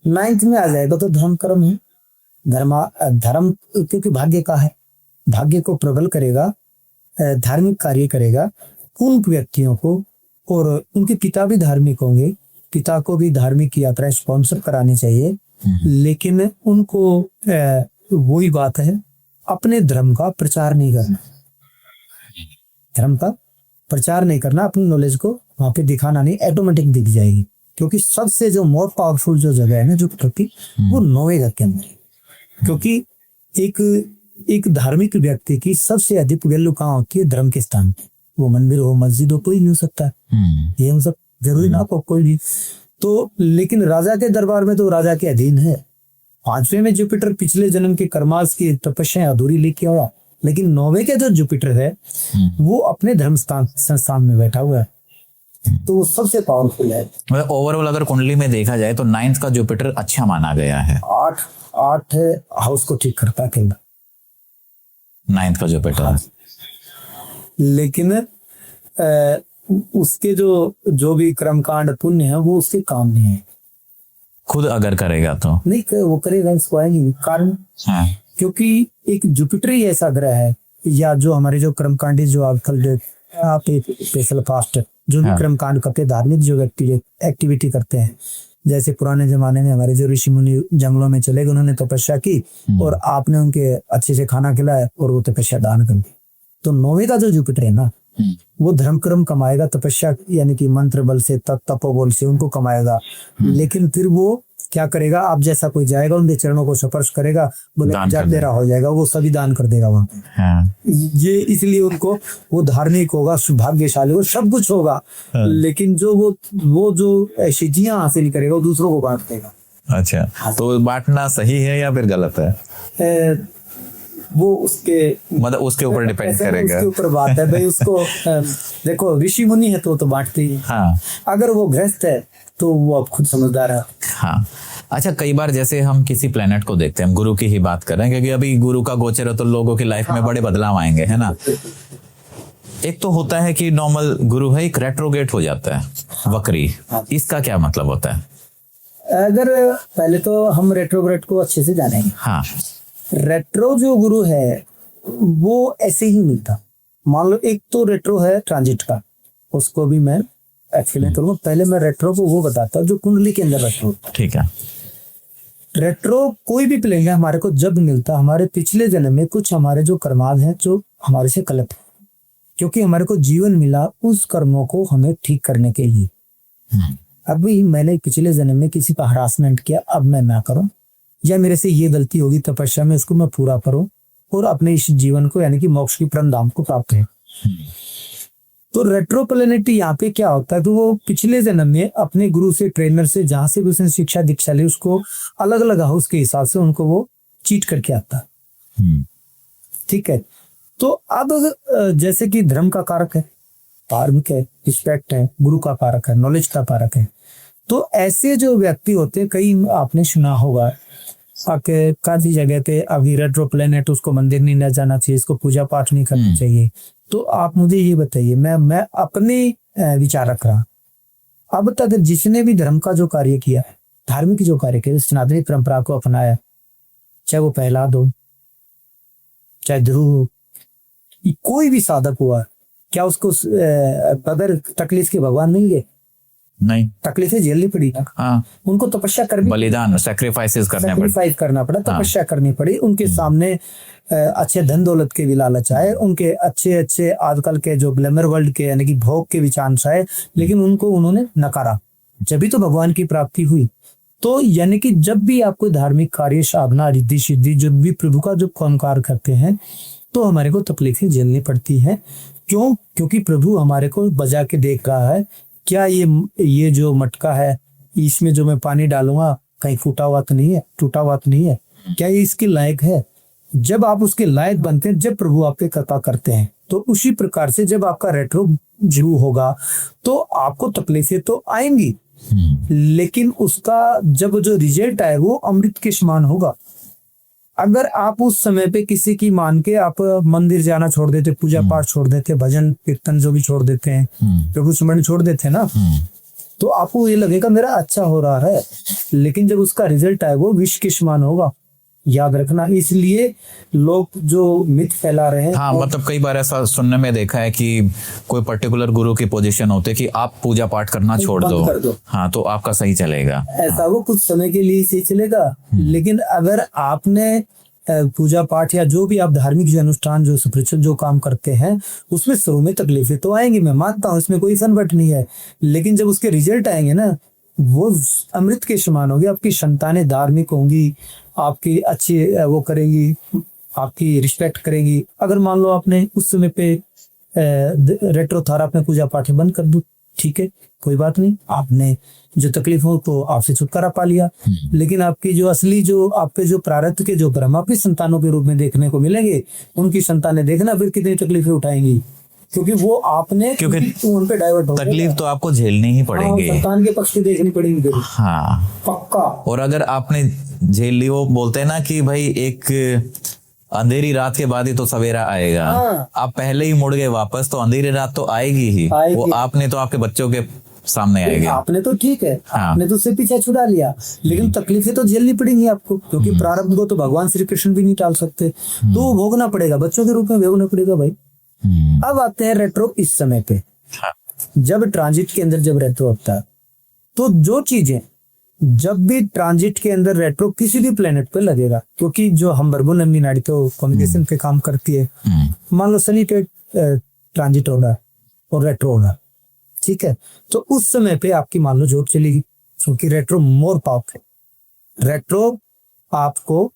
9th में आ जाएगा तो धर्म कर्म है। धर्म क्योंकि भाग्य का है, भाग्य को प्रबल करेगा, धार्मिक कार्य करेगा उन व्यक्तियों को। और उनके पिता भी धार्मिक होंगे, पिता को भी धार्मिक यात्रा स्पॉन्सर करानी चाहिए। लेकिन उनको वही बात है, अपने धर्म का प्रचार नहीं करना, अपनी नॉलेज को वहां पे दिखाना नहीं, ऑटोमेटिक दिख जाएगी। क्योंकि सबसे जो मोर पावरफुल जो जगह है ना जो प्रति, वो 9वें घर के अंदर है। क्योंकि एक धार्मिक व्यक्ति की सबसे अधिक वैल्यू कहाँ होती है? धर्म के स्थान पे। वो मंदिर हो, मस्जिद हो, कोई नहीं हो सकता, ये हम सब जरूरी ना हो कोई भी। तो लेकिन राजा के दरबार में तो राजा के अधीन है। 5वें में जुपिटर पिछले जन्म के कर्मास की तपस्या अधूरी लेके आया, लेकिन 9वें का जो जुपिटर है वो अपने धर्म स्थान संस्थान में बैठा हुआ है, तो वो सबसे पावरफुल है। मतलब ओवरऑल अगर कुंडली में देखा जाए तो 9th का जुपिटर अच्छा माना गया है। 8 हाउस को ठीक करता है अकेला 9th का जुपिटर। लेकिन उसके जो भी कर्मकांड पुण्य है वो उसके काम नहीं है। खुद अगर करेगा तो नहीं वो करेगा, इसको आएंगे कारण। हाँ। क्योंकि एक जुपिटर ही ऐसा ग्रह है, या जो हमारे जो कर्मकांडी जो आजकल जो आप स्पेशल फास्ट जो भी कर्मकांड करते हैं, धार्मिक जो एक्टिविटी करते हैं, जैसे पुराने जमाने में हमारे जो ऋषि मुनि जंगलों में चले गए, उन्होंने तपस्या की और आपने उनके अच्छे से खाना खिलाया और वो तपस्या दान कर दी। तो 9वें का जो जुपिटर है ना वो धर्म कर्म कमाएगा, तपस्या यानी कि मंत्र बल से तपोबल से उनको कमाएगा। लेकिन फिर वो क्या करेगा, आप जैसा कोई जाएगा उनके चरणों को स्पर्श करेगा, बोले जब देरा हो जाएगा, वो सभी दान कर देगा वहां पे। हाँ। ये इसलिए उनको वो धार्मिक होगा, सौभाग्यशाली होगा, सब कुछ होगा। लेकिन जो वो जो सिद्धियां हासिल करेगा वो दूसरों को बांट देगा। अच्छा, तो बांटना सही है या फिर गलत है? वो उसके मतलब उसके ऊपर डिपेंड करेगा, उसके ऊपर बात है भाई। उसको देखो ऋषि मुनि है तो बांटते ही। हाँ। अगर वो गृहस्थ है तो वो अब खुद समझदार है। हाँ। अच्छा, कई बार जैसे हम किसी प्लेनेट को देखते हैं, हम गुरु की ही बात कर रहे हैं क्योंकि अभी गुरु का गोचर है तो लोगों की लाइफ में बड़े बदलाव आएंगे, है ना। एक तो होता है कि नॉर्मल गुरु है, एक रेट्रोगेट हो जाता है वक्री। इसका क्या मतलब होता है? अगर पहले तो हम रेट्रोग्रेड को अच्छे से जानेंगे। हाँ। रेट्रो जो गुरु है वो ऐसे ही मिलता। मान लो एक तो रेट्रो है ट्रांजिट का, उसको भी मैं एक्सप्लेन करूंगा। पहले मैं रेट्रो को वो बताता हूँ जो कुंडली के अंदर रेट्रो। ठीक है। रेट्रो कोई भी प्लेन है हमारे को जब मिलता, हमारे पिछले जन्म में कुछ हमारे जो कर्माद हैं जो हमारे से गलत है, क्योंकि हमारे को जीवन मिला उस कर्मों को हमें ठीक करने के लिए। अभी मैंने पिछले जन्म में किसी का हरासमेंट किया, अब मैं ना करूं, या मेरे से ये गलती होगी तपस्या में उसको मैं पूरा करूं और अपने इस जीवन को यानी कि मोक्ष की परम धाम को प्राप्त करें। तो रेट्रो प्लेनेट यहाँ पे क्या होता है, तो वो पिछले जन्म में अपने गुरु से, ट्रेनर से, जहां से भी उसने शिक्षा दीक्षा ली, उसको अलग अलग हाउस के हिसाब से उनको वो चीट करके आता। ठीक है। तो अब जैसे कि धर्म का कारक है, धार्मिक है, रिस्पेक्ट है, गुरु का कारक है, नॉलेज का कारक है, तो ऐसे जो व्यक्ति होते हैं, कई आपने सुना होगा आके काफी जगह पे अभी रेट्रो प्लेनेट, उसको मंदिर नहीं न जाना चाहिए, इसको पूजा पाठ नहीं करना चाहिए। तो आप मुझे ये बताइए, मैं अपने विचार रख रहा, अब तक जिसने भी धर्म का जो कार्य किया है, धार्मिक जो कार्य किया, सनातनी परंपरा को अपनाया, चाहे वो प्रहलाद हो, चाहे ध्रुव हो, कोई भी साधक हुआ, क्या उसको बगैर तकलीफ के भगवान नहीं गए? नहीं, तकलीफें झेलनी पड़ी ना। हाँ। उनको तपस्या करनी, बलिदान, सैक्रिफाइसेस करना पड़ा, तपस्या करनी पड़ी। उनके सामने अच्छे धन दौलत के भी लालच आए, उनके अच्छे आजकल के जो ग्लैमर वर्ल्ड के यानी कि भोग के भी चांस आए, लेकिन उनको उन्होंने नकारा, जब भी तो भगवान की प्राप्ति हुई। तो यानी कि जब भी आप कोई धार्मिक कार्य, साधना, रिद्धि सिद्धि, जब भी प्रभु का जब कामकार करते हैं तो हमारे को तकलीफें झेलनी पड़ती है। क्यों? क्योंकि प्रभु हमारे को बजा के देख रहा है, क्या ये जो मटका है, इसमें जो मैं पानी डालूंगा कहीं फूटा हुआ तो नहीं है, टूटा हुआ तो नहीं है, क्या ये इसके लायक है? जब आप उसके लायक बनते हैं, जब प्रभु आप पे कृपा करते हैं, तो उसी प्रकार से जब आपका रेट्रो शुरू होगा तो आपको तकलीफें तो आएंगी, लेकिन उसका जब जो रिजल्ट आए वो अमृत के समान होगा। अगर आप उस समय पे किसी की मान के आप मंदिर जाना छोड़ देते, पूजा पाठ छोड़ देते, भजन कीर्तन जो भी छोड़ देते हैं, प्रभु स्मरण छोड़ देते हैं ना, तो आपको ये लगेगा मेरा अच्छा हो रहा है, लेकिन जब उसका रिजल्ट आए वो विष के समान होगा। याद रखना, इसलिए लोग जो मिथ फैला रहे हैं। हाँ, मतलब कई बार ऐसा सुनने में देखा है कि कोई पर्टिकुलर गुरु की पोजीशन होती है कि आप पूजा पाठ करना छोड़ दो, हाँ, तो आपका सही चलेगा। ऐसा वो कुछ समय के लिए सही चलेगा, लेकिन अगर आपने पूजा पाठ या जो भी आप धार्मिक जो अनुष्ठान, जो स्पिरिचुअल जो काम करते हैं, उसमें शुरू में तकलीफें तो आएंगी, मैं मानता हूँ, इसमें कोई फनबट नहीं है, लेकिन जब उसके रिजल्ट आएंगे ना, वो अमृत के समान होगी। आपकी संतानें धार्मिक होंगी, आपकी अच्छी वो करेंगी, आपकी रिस्पेक्ट करेगी। अगर मान लो आपने उस समय पे रेट्रो था, आपने पूजा पाठ बंद कर दो, ठीक है, कोई बात नहीं, आपने जो तकलीफों को आपसे छुटकारा पा लिया, लेकिन आपकी जो असली जो आपके जो प्रारब्ध के जो कर्म आपकी संतानों के रूप में देखने को मिलेंगे, उनकी संतानें देखना फिर कितनी तकलीफें उठाएंगी, क्योंकि वो आपने क्योंकि उन पे डाइवर्ट हो गए। तकलीफ तो आपको झेलनी ही पड़ेगी। संतान के पक्ष की देखनी पड़ेगी फिर। हाँ, पक्का। और अगर आपने झेल ली, वो बोलते हैं ना कि भाई एक अंधेरी रात के बाद ही तो सवेरा आएगा। हाँ। आप पहले ही मुड़ गए वापस, तो अंधेरी रात तो आएगी ही। आएगी। वो आपने तो आपके बच्चों के सामने आएगी। आपने तो ठीक है, हाँ। आपने तो उससे पीछे छुड़ा लिया, लेकिन तकलीफें तो झेलनी पड़ेंगी आपको, क्योंकि प्रारब्ध को तो भगवान श्री कृष्ण भी नहीं टाल सकते, तो वो भोगना पड़ेगा, बच्चों के रूप में भोगना पड़ेगा भाई। अब आते हैं रेट्रो इस समय पे। हाँ। जब ट्रांजिट के अंदर जब रेट्रो होता है, तो जो चीजें जब भी ट्रांजिट के अंदर रेट्रो किसी भी प्लेनेट पे लगेगा, क्योंकि जो हम भृगुनंदी नाड़ी तो कम्युनिकेशन पे काम करती है, मान लो शनि ट्रांजिट होगा और रेट्रो होगा, ठीक है, तो उस समय पे आपकी मान लो जॉब चलेगी, क्योंकि रेट्रो मोर पावरफुल। रेट्रो आपको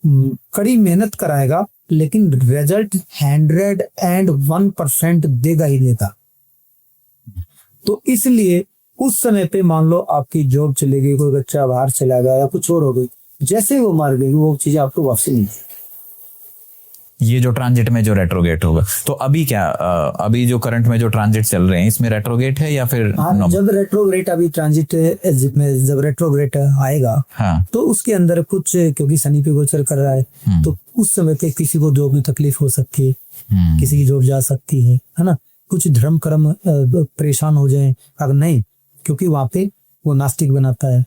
कड़ी मेहनत कराएगा, लेकिन रिजल्ट 101% देगा ही देगा। तो इसलिए उस समय पे मान लो आपकी जॉब चलेगी, कोई बच्चा बाहर चला गया या कुछ और हो गई, जैसे ही वो मार गई वो चीजें आपको वापसी नहीं। ये जो ट्रांजिट में जो रेट्रोगेट होगा, तो अभी क्या अभी जो करंट में जो ट्रांजिट चल रहे हैं इसमें रेट्रोगेट है या फिर जब रेट्रोग्रेट अभी ट्रांजिट में जब रेट्रोग्रेट आएगा, हाँ, तो उसके अंदर कुछ, क्योंकि शनि पे गोचर कर रहा है, तो उस समय पे किसी को जॉब में तकलीफ हो सकती है, किसी की जॉब जा सकती है ना, कुछ धर्म कर्म परेशान हो जाए, अगर नहीं, क्योंकि वहां पे वो नास्तिक बनाता है,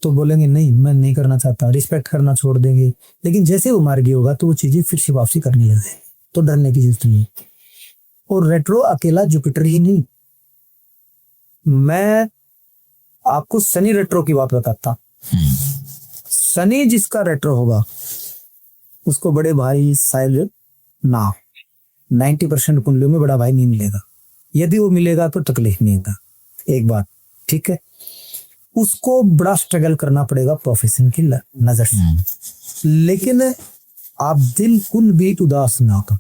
तो बोलेंगे नहीं मैं नहीं करना चाहता, रिस्पेक्ट करना छोड़ देंगे, लेकिन जैसे वो मार्गी होगा तो वो चीजें फिर से वापसी करनी है, तो डरने की जरूरत नहीं है। और रेट्रो अकेला जुपिटर ही नहीं, मैं आपको शनि रेट्रो की बात बताता। शनि जिसका रेट्रो होगा उसको बड़े भाई शायद ना 90% कुंडलियों में बड़ा भाई नहीं मिलेगा, यदि वो मिलेगा तो तकलीफ नहीं होगा, एक बात, ठीक है। उसको बड़ा स्ट्रगल करना पड़ेगा प्रोफेशन की नजर से, लेकिन आप बिल्कुल भी उदास ना हो।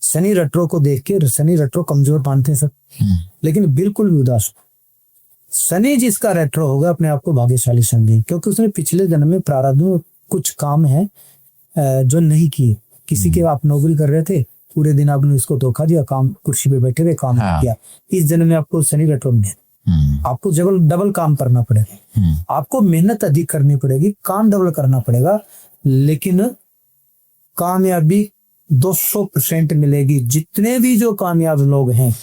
शनि रेट्रो को देख के शनि रेट्रो कमजोर मानते हैं सब, लेकिन बिल्कुल भी उदास। शनि जिसका रेट्रो होगा अपने आप को भाग्यशाली समझे, क्योंकि उसने पिछले जन्म में प्रारब्ध में कुछ काम है जो नहीं किए। किसी के आप नौकरी कर रहे थे, पूरे दिन आपने उसको धोखा दिया, काम कुर्सी पे बैठे हुए काम किया, इस जन्म में आपको शनि रेट्रो में आपको डबल काम करना पड़ेगा, आपको मेहनत अधिक करनी पड़ेगी, काम डबल करना पड़ेगा, लेकिन कामयाबी 200% मिलेगी। जितने भी जो कामयाब लोग हैं,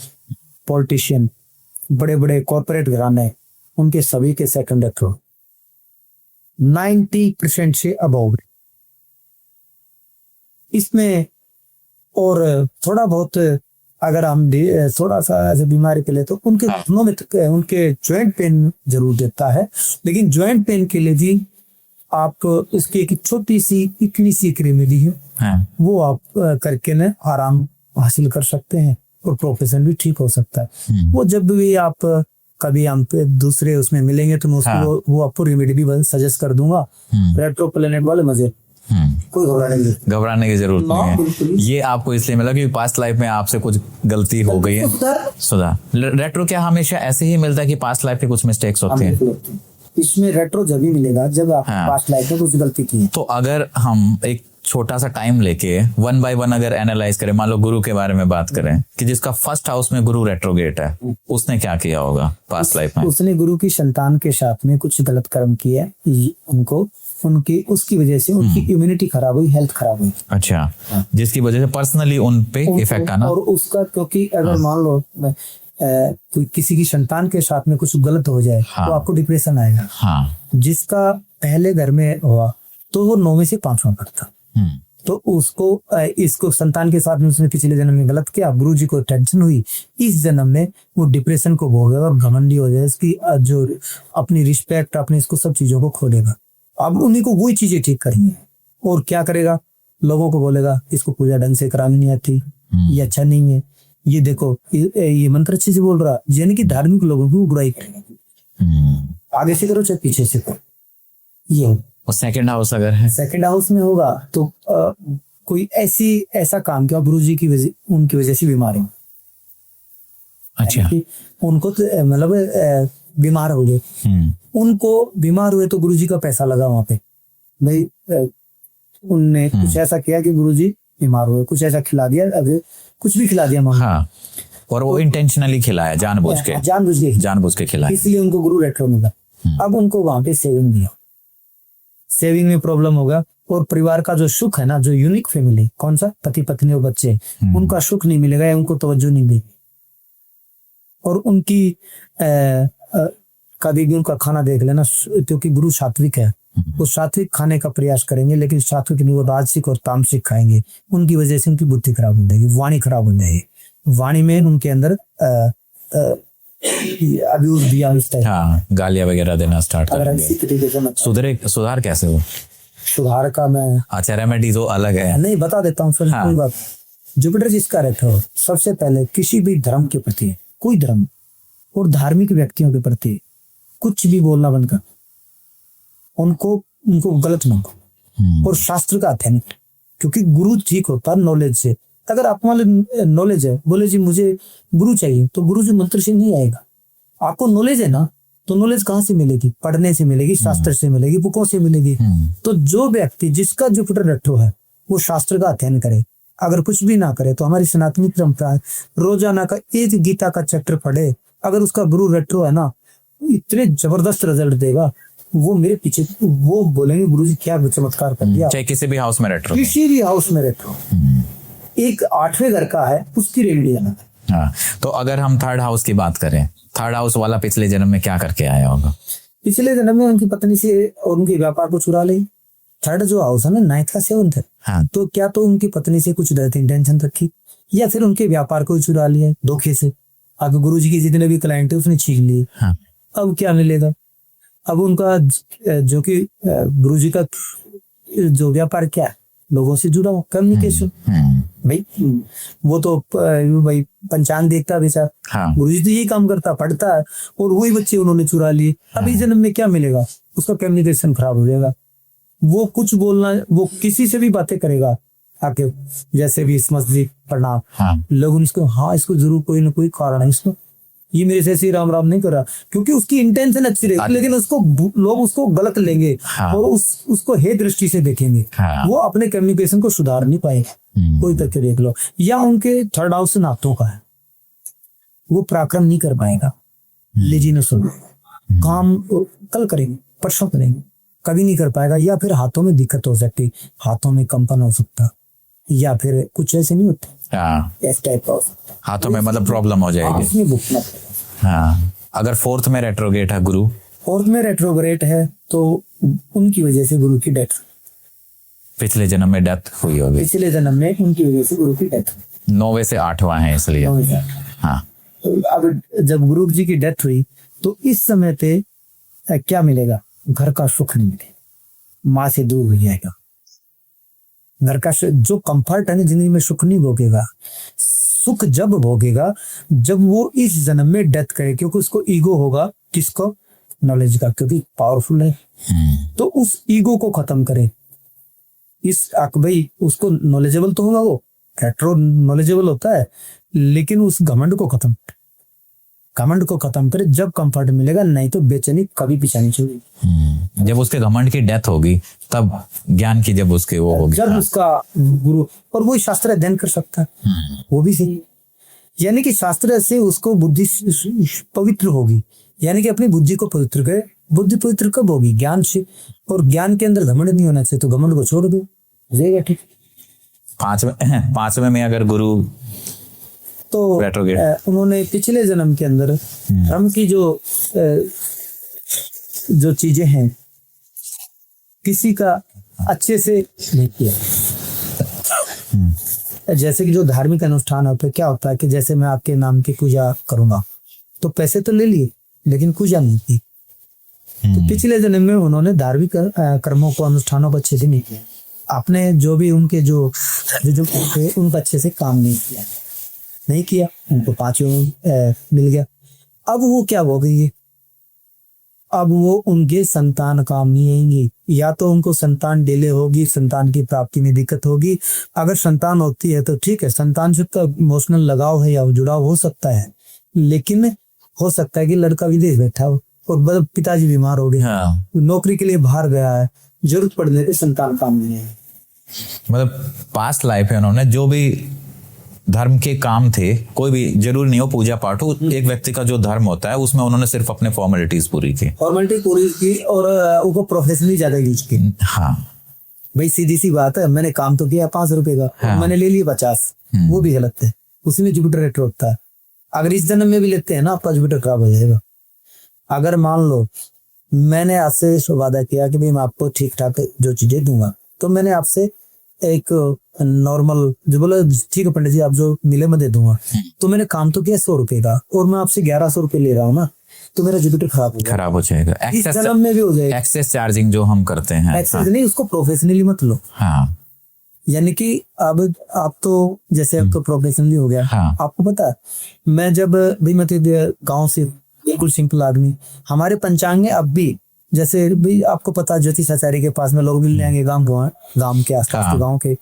पॉलिटिशियन, बड़े बड़े कॉर्पोरेट घराने, उनके सभी के सेकंड रेट्रो 90% से अबव इसमें। और थोड़ा बहुत अगर हम थोड़ा सा ऐसे बीमारी पे ले तो उनके घुटनों में उनके जॉइंट पेन जरूर देता है, लेकिन जॉइंट पेन के लिए भी आप इसकी एक छोटी सी इतनी सी एक रेमेडी है, वो आप करके न आराम हासिल कर सकते हैं और प्रोफेशन भी ठीक हो सकता है। वो जब भी आप कभी हम पे दूसरे उसमें मिलेंगे तो मैं उसको वो आपको रेमेडी भी सजेस्ट कर दूंगा। रेट्रो प्लेनेट वाले मजे, कोई घबराने की जरूरत नहीं है। ये आपको इसलिए मिला कि पास्ट लाइफ में आपसे कुछ गलती हो गई है, सुधार। रेट्रो क्या हमेशा ऐसे ही मिलता है कि पास्ट लाइफ के कुछ मिस्टेक्स होते हैं? इसमें रेट्रो जब ही मिलेगा जब आप पास्ट लाइफ में कुछ गलती की है। तो अगर हम एक छोटा सा टाइम लेके 1 by 1 अगर एनालाइज करें, मान लो गुरु के बारे में बात करें कि जिसका फर्स्ट हाउस में गुरु रेट्रोगेट है, उसने क्या किया होगा पास्ट लाइफ में? उसने गुरु की संतान के साथ में कुछ गलत कर्म किया, उनको उनकी उसकी वजह से उनकी इम्यूनिटी खराब हुई, हेल्थ खराब हुई। अच्छा, जिसकी वजह से पर्सनली उन पे इफेक्ट आना। और उसका क्योंकि अगर मान लो कोई किसी की संतान के साथ में कुछ गलत हो जाए तो आपको डिप्रेशन आएगा। जिसका पहले घर में हुआ तो वो 9 में से 5वां पड़ता, तो उसको इसको संतान के साथ में उसने पिछले जन्म में गलत किया, गुरु जी को टेंशन हुई, इस जन्म में वो डिप्रेशन को भोगेगा और घमंडी हो जाए, इसकी जो अपनी रिस्पेक्ट अपने इसको सब चीजों को खो देगा। अब उन्हीं को वही चीजें ठीक करेंगे और क्या करेगा, लोगों को बोलेगा इसको पूजा ढंग से करानी नहीं आती, ये अच्छा नहीं है, ये देखो ये मंत्र अच्छे से बोल रहा, यानी कि धार्मिक लोगों की बुराई करेगा। आगे से करो चाहे पीछे से करो। ये और सेकंड हाउस अगर है, सेकंड हाउस में होगा तो कोई ऐसा काम किया गुरु जी की वजह, उनकी वजह से बीमारी। अच्छा। यानी कि उनको तो मतलब बीमार हो गए, उनको बीमार हुए तो गुरुजी का पैसा लगा वहां पे भाई। उनने कुछ ऐसा किया कि गुरुजी बीमार हुए, कुछ ऐसा खिला दिया, अगर कुछ भी खिला दिया मानो। हाँ, और वो इंटेंशनली खिलाया, जानबूझ के जानबूझ के खिलाया, इसलिए उनको गुरु रेट्रो मिला। अब उनको वहां पे सेविंग दिया, सेविंग में प्रॉब्लम होगा, और परिवार का जो सुख है ना, जो यूनिक फैमिली, कौन सा पति पत्नी और बच्चे, उनका सुख नहीं मिलेगा या उनको तवज्जो नहीं देगी। और उनकी कभी भी उनका खाना देख लेना, क्योंकि गुरु सात्विक है, वो सात्विक खाने का प्रयास करेंगे, लेकिन सात्विक नहीं, वो राजसिक और तामसिक खाएंगे। उनकी वजह से उनकी बुद्धि खराब हो जाएगी, वाणी खराब हो जाएगी, वाणी में उनके अंदर अब्यूज दिया इस टाइप, हाँ, गालियां वगैरह देना स्टार्ट अगर करेंगे। इसी तरीके से सुधार कैसे हो? सुधार का मैं अच्छा, रेमेडीज वो अलग है। नहीं बता देता हूँ फिर। हाँ। कोई बात, जुपिटर जिसका रहता हो, सबसे पहले किसी भी धर्म के प्रति, कोई धर्म और धार्मिक व्यक्तियों के प्रति कुछ भी बोलना बंद कर, उनको गलत मानो, और शास्त्र का अध्ययन, क्योंकि गुरु ठीक होता है नॉलेज से। अगर आप मान नॉलेज है, बोले जी मुझे गुरु चाहिए, तो गुरु जी मंत्र से नहीं आएगा। आपको नॉलेज है ना, तो नॉलेज कहाँ से मिलेगी? पढ़ने से मिलेगी, शास्त्र से मिलेगी, बुकों से मिलेगी। तो जो व्यक्ति जिसका जुपिटर रेट्रो है, वो शास्त्र का अध्ययन करे। अगर कुछ भी ना करे तो हमारी सनातनी परंपरा है, रोजाना का एक गीता का चैप्टर पढ़े, अगर उसका गुरु रेट्रो है ना, इतने जबरदस्त रिजल्ट देगा। वो मेरे पीछे, वो बोलेंगे गुरुजी क्या चमत्कार कर दिया। चाहे किसी भी हाउस में रेट्रो, किसी भी हाउस में रेट्रो, एक 8वें घर का है, उसकी रेमेडी है। हाँ, तो अगर हम थर्ड हाउस की बात करें, थर्ड हाउस वाला पिछले जन्म में क्या करके आया होगा? पिछले जन्म में उनकी पत्नी से और उनके व्यापार को चुरा ली। थर्ड जो हाउस है ना, 9th का 7th है। हाँ। तो क्या तो उनकी पत्नी से कुछ गलत इंटेंशन रखी, या फिर उनके व्यापार को चुरा लिया धोखे से। अब गुरुजी के जितने भी क्लाइंट है उसने छीन लिए। हाँ। अब क्या मिलेगा? अब उनका जो कि गुरुजी का जो व्यापार क्या है, लोगों से जुड़ा हो, कम्युनिकेशन। भाई वो तो भाई पंचांग देखता बेचारा। हाँ। गुरुजी तो यही काम करता, पढ़ता है, और वही बच्चे उन्होंने चुरा लिए। अब इस जन्म में क्या मिलेगा? उसका कम्युनिकेशन खराब हो जाएगा। वो कुछ बोलना, वो किसी से भी बातें करेगा आके, जैसे भी इस मस्जिद प्रणाम। हाँ। लोग इसको, हाँ इसको जरूर कोई ना कोई कारण है, इसको ये मेरे से ऐसे राम राम नहीं कर रहा, क्योंकि उसकी इंटेंशन अच्छी रहेगी, लेकिन उसको लोग उसको गलत लेंगे। हाँ। और उसको हे दृष्टि से देखेंगे। हाँ। वो अपने कम्युनिकेशन को सुधार नहीं पाएंगे। कोई तथ्य देख लो, या उनके थर्ड हाउस से नातों का है, वो पराक्रम नहीं कर पाएगा, लेजीनेस हो, काम कल करेंगे, परसों करेंगे, कभी नहीं कर पाएगा। या फिर हाथों में दिक्कत हो सकती, हाथों में कंपन हो सकता, या फिर कुछ ऐसे नहीं होता। हाँ। इस टाइप का हाथों में मतलब प्रॉब्लम हो जाएगी। हाँ। अगर 4th में रेट्रोगेट है गुरु, 4th में रेट्रोग्रेट है, तो उनकी वजह से गुरु की डेथ, पिछले जन्म में डेथ हुई होगी। पिछले जन्म में उनकी वजह से गुरु की डेथ, 9वें से 8वां है इसलिए। हाँ। अब जब गुरु जी की डेथ हुई, तो इस समय पे क्या मिलेगा? घर का सुख नहीं मिलेगा, माँ से दूर हो जाएगा। घर का जो कंफर्ट है ना जिंदगी में, सुख नहीं भोगेगा। सुख जब भोगेगा जब वो इस जन्म में डेथ करे, क्योंकि उसको ईगो होगा। किसको? नॉलेज का, क्योंकि पावरफुल है। तो उस ईगो को खत्म करे। इस भाई उसको नॉलेजेबल तो होगा, वो रेट्रो नॉलेजेबल होता है, लेकिन उस घमंड को खत्म करे। जब कंफर्ट मिलेगा, नहीं तो बेचैनी कभी पीछा नहीं छोड़ेगी। जब उसके घमंड की डेथ होगी, तब ज्ञान की जब उसके वो होगी, जब उसका गुरु, और वो शास्त्र अध्ययन कर सकता है, वो भी सही। यानी कि शास्त्र से उसको बुद्धि पवित्र होगी, यानी कि अपनी बुद्धि को पवित्र करे। बुद्धि पवित्र कब होगी? ज्ञान से, और ज्ञान के अंदर घमंड नहीं होना चाहिए, तो घमंड को छोड़ दो, जाएगा ठीक। 5वें में अगर गुरु तो उन्होंने पिछले जन्म के अंदर धर्म की जो चीजें हैं, किसी का अच्छे से नहीं किया। जैसे कि जो धार्मिक अनुष्ठान होते, क्या होता है कि जैसे मैं आपके नाम की पूजा करूंगा, तो पैसे तो ले लिए, लेकिन पूजा नहीं की। तो पिछले जन्म में उन्होंने धार्मिक कर्मों को, अनुष्ठानों को अच्छे से नहीं किया। आपने जो भी उनके जो उनका अच्छे से काम नहीं किया, उनको 5वें में मिल गया। अब वो क्या हो गई है? अब वो उनके संतान काम नहीं आएंगी, या तो उनको संतान डिले होगी, संतान की प्राप्ति में दिक्कत होगी। अगर संतान होती है तो ठीक है, संतान से तो इमोशनल लगाव है या जुड़ाव हो सकता है, लेकिन हो सकता है कि लड़का विदेश बैठा हो और पिताजी बीमार हो गए, हाँ। नौकरी के लिए बाहर गया है, जरूरत पड़ने पे संतान काम नहीं है। मतलब पास्ट लाइफ है, उन्होंने जो भी धर्म के काम थे, कोई भी जरूरी नहीं हो पूजा पाठ हो, एक व्यक्ति का जो धर्म होता है उसमें उन्होंने सिर्फ अपने फॉर्मेलिटीज पूरी की और उनको प्रोफेशनली ज्यादा यूज की। हाँ भाई सीधी सी बात है, मैंने काम तो किया 5 रुपए का, हाँ। मैंने ले लिए 50, वो भी गलत है, उसमें जुपिटर रेट होता है। अगर इस जन्म में भी लेते हैं ना, आपका जुपिटर खराब हो जाएगा। अगर मान लो मैंने आपसे वादा किया कि भाई मैं आपको ठीक ठाक जो चीजें दूंगा, तो मैंने आपसे एक नॉर्मल जो बोला ठीक है पंडित जी आप जो मिले मैं दे दूंगा, तो मैंने काम तो किया 100 रुपए का और मैं आपसे 1100 रुपए ले रहा हूँ ना, तो मेरा जुपिटर खराब हो जाएगा। इस जन्म में भी हो जाएगा। एक्सेस चार्जिंग जो हम करते हैं, एक्सेस नहीं, उसको प्रोफेशनली मत लो। हाँ। यानी कि अब आप तो जैसे अब तो प्रोफेशनली हो गया। हाँ। आपको पता है मैं जब भाई मैं तो गाँव से बिल्कुल सिंपल आदमी, हमारे पंचांग में अब भी जैसे भाई आपको पता है ज्योतिष आचार्य के पास में लोग मिल जाएंगे गांव के आसपास के गांव के,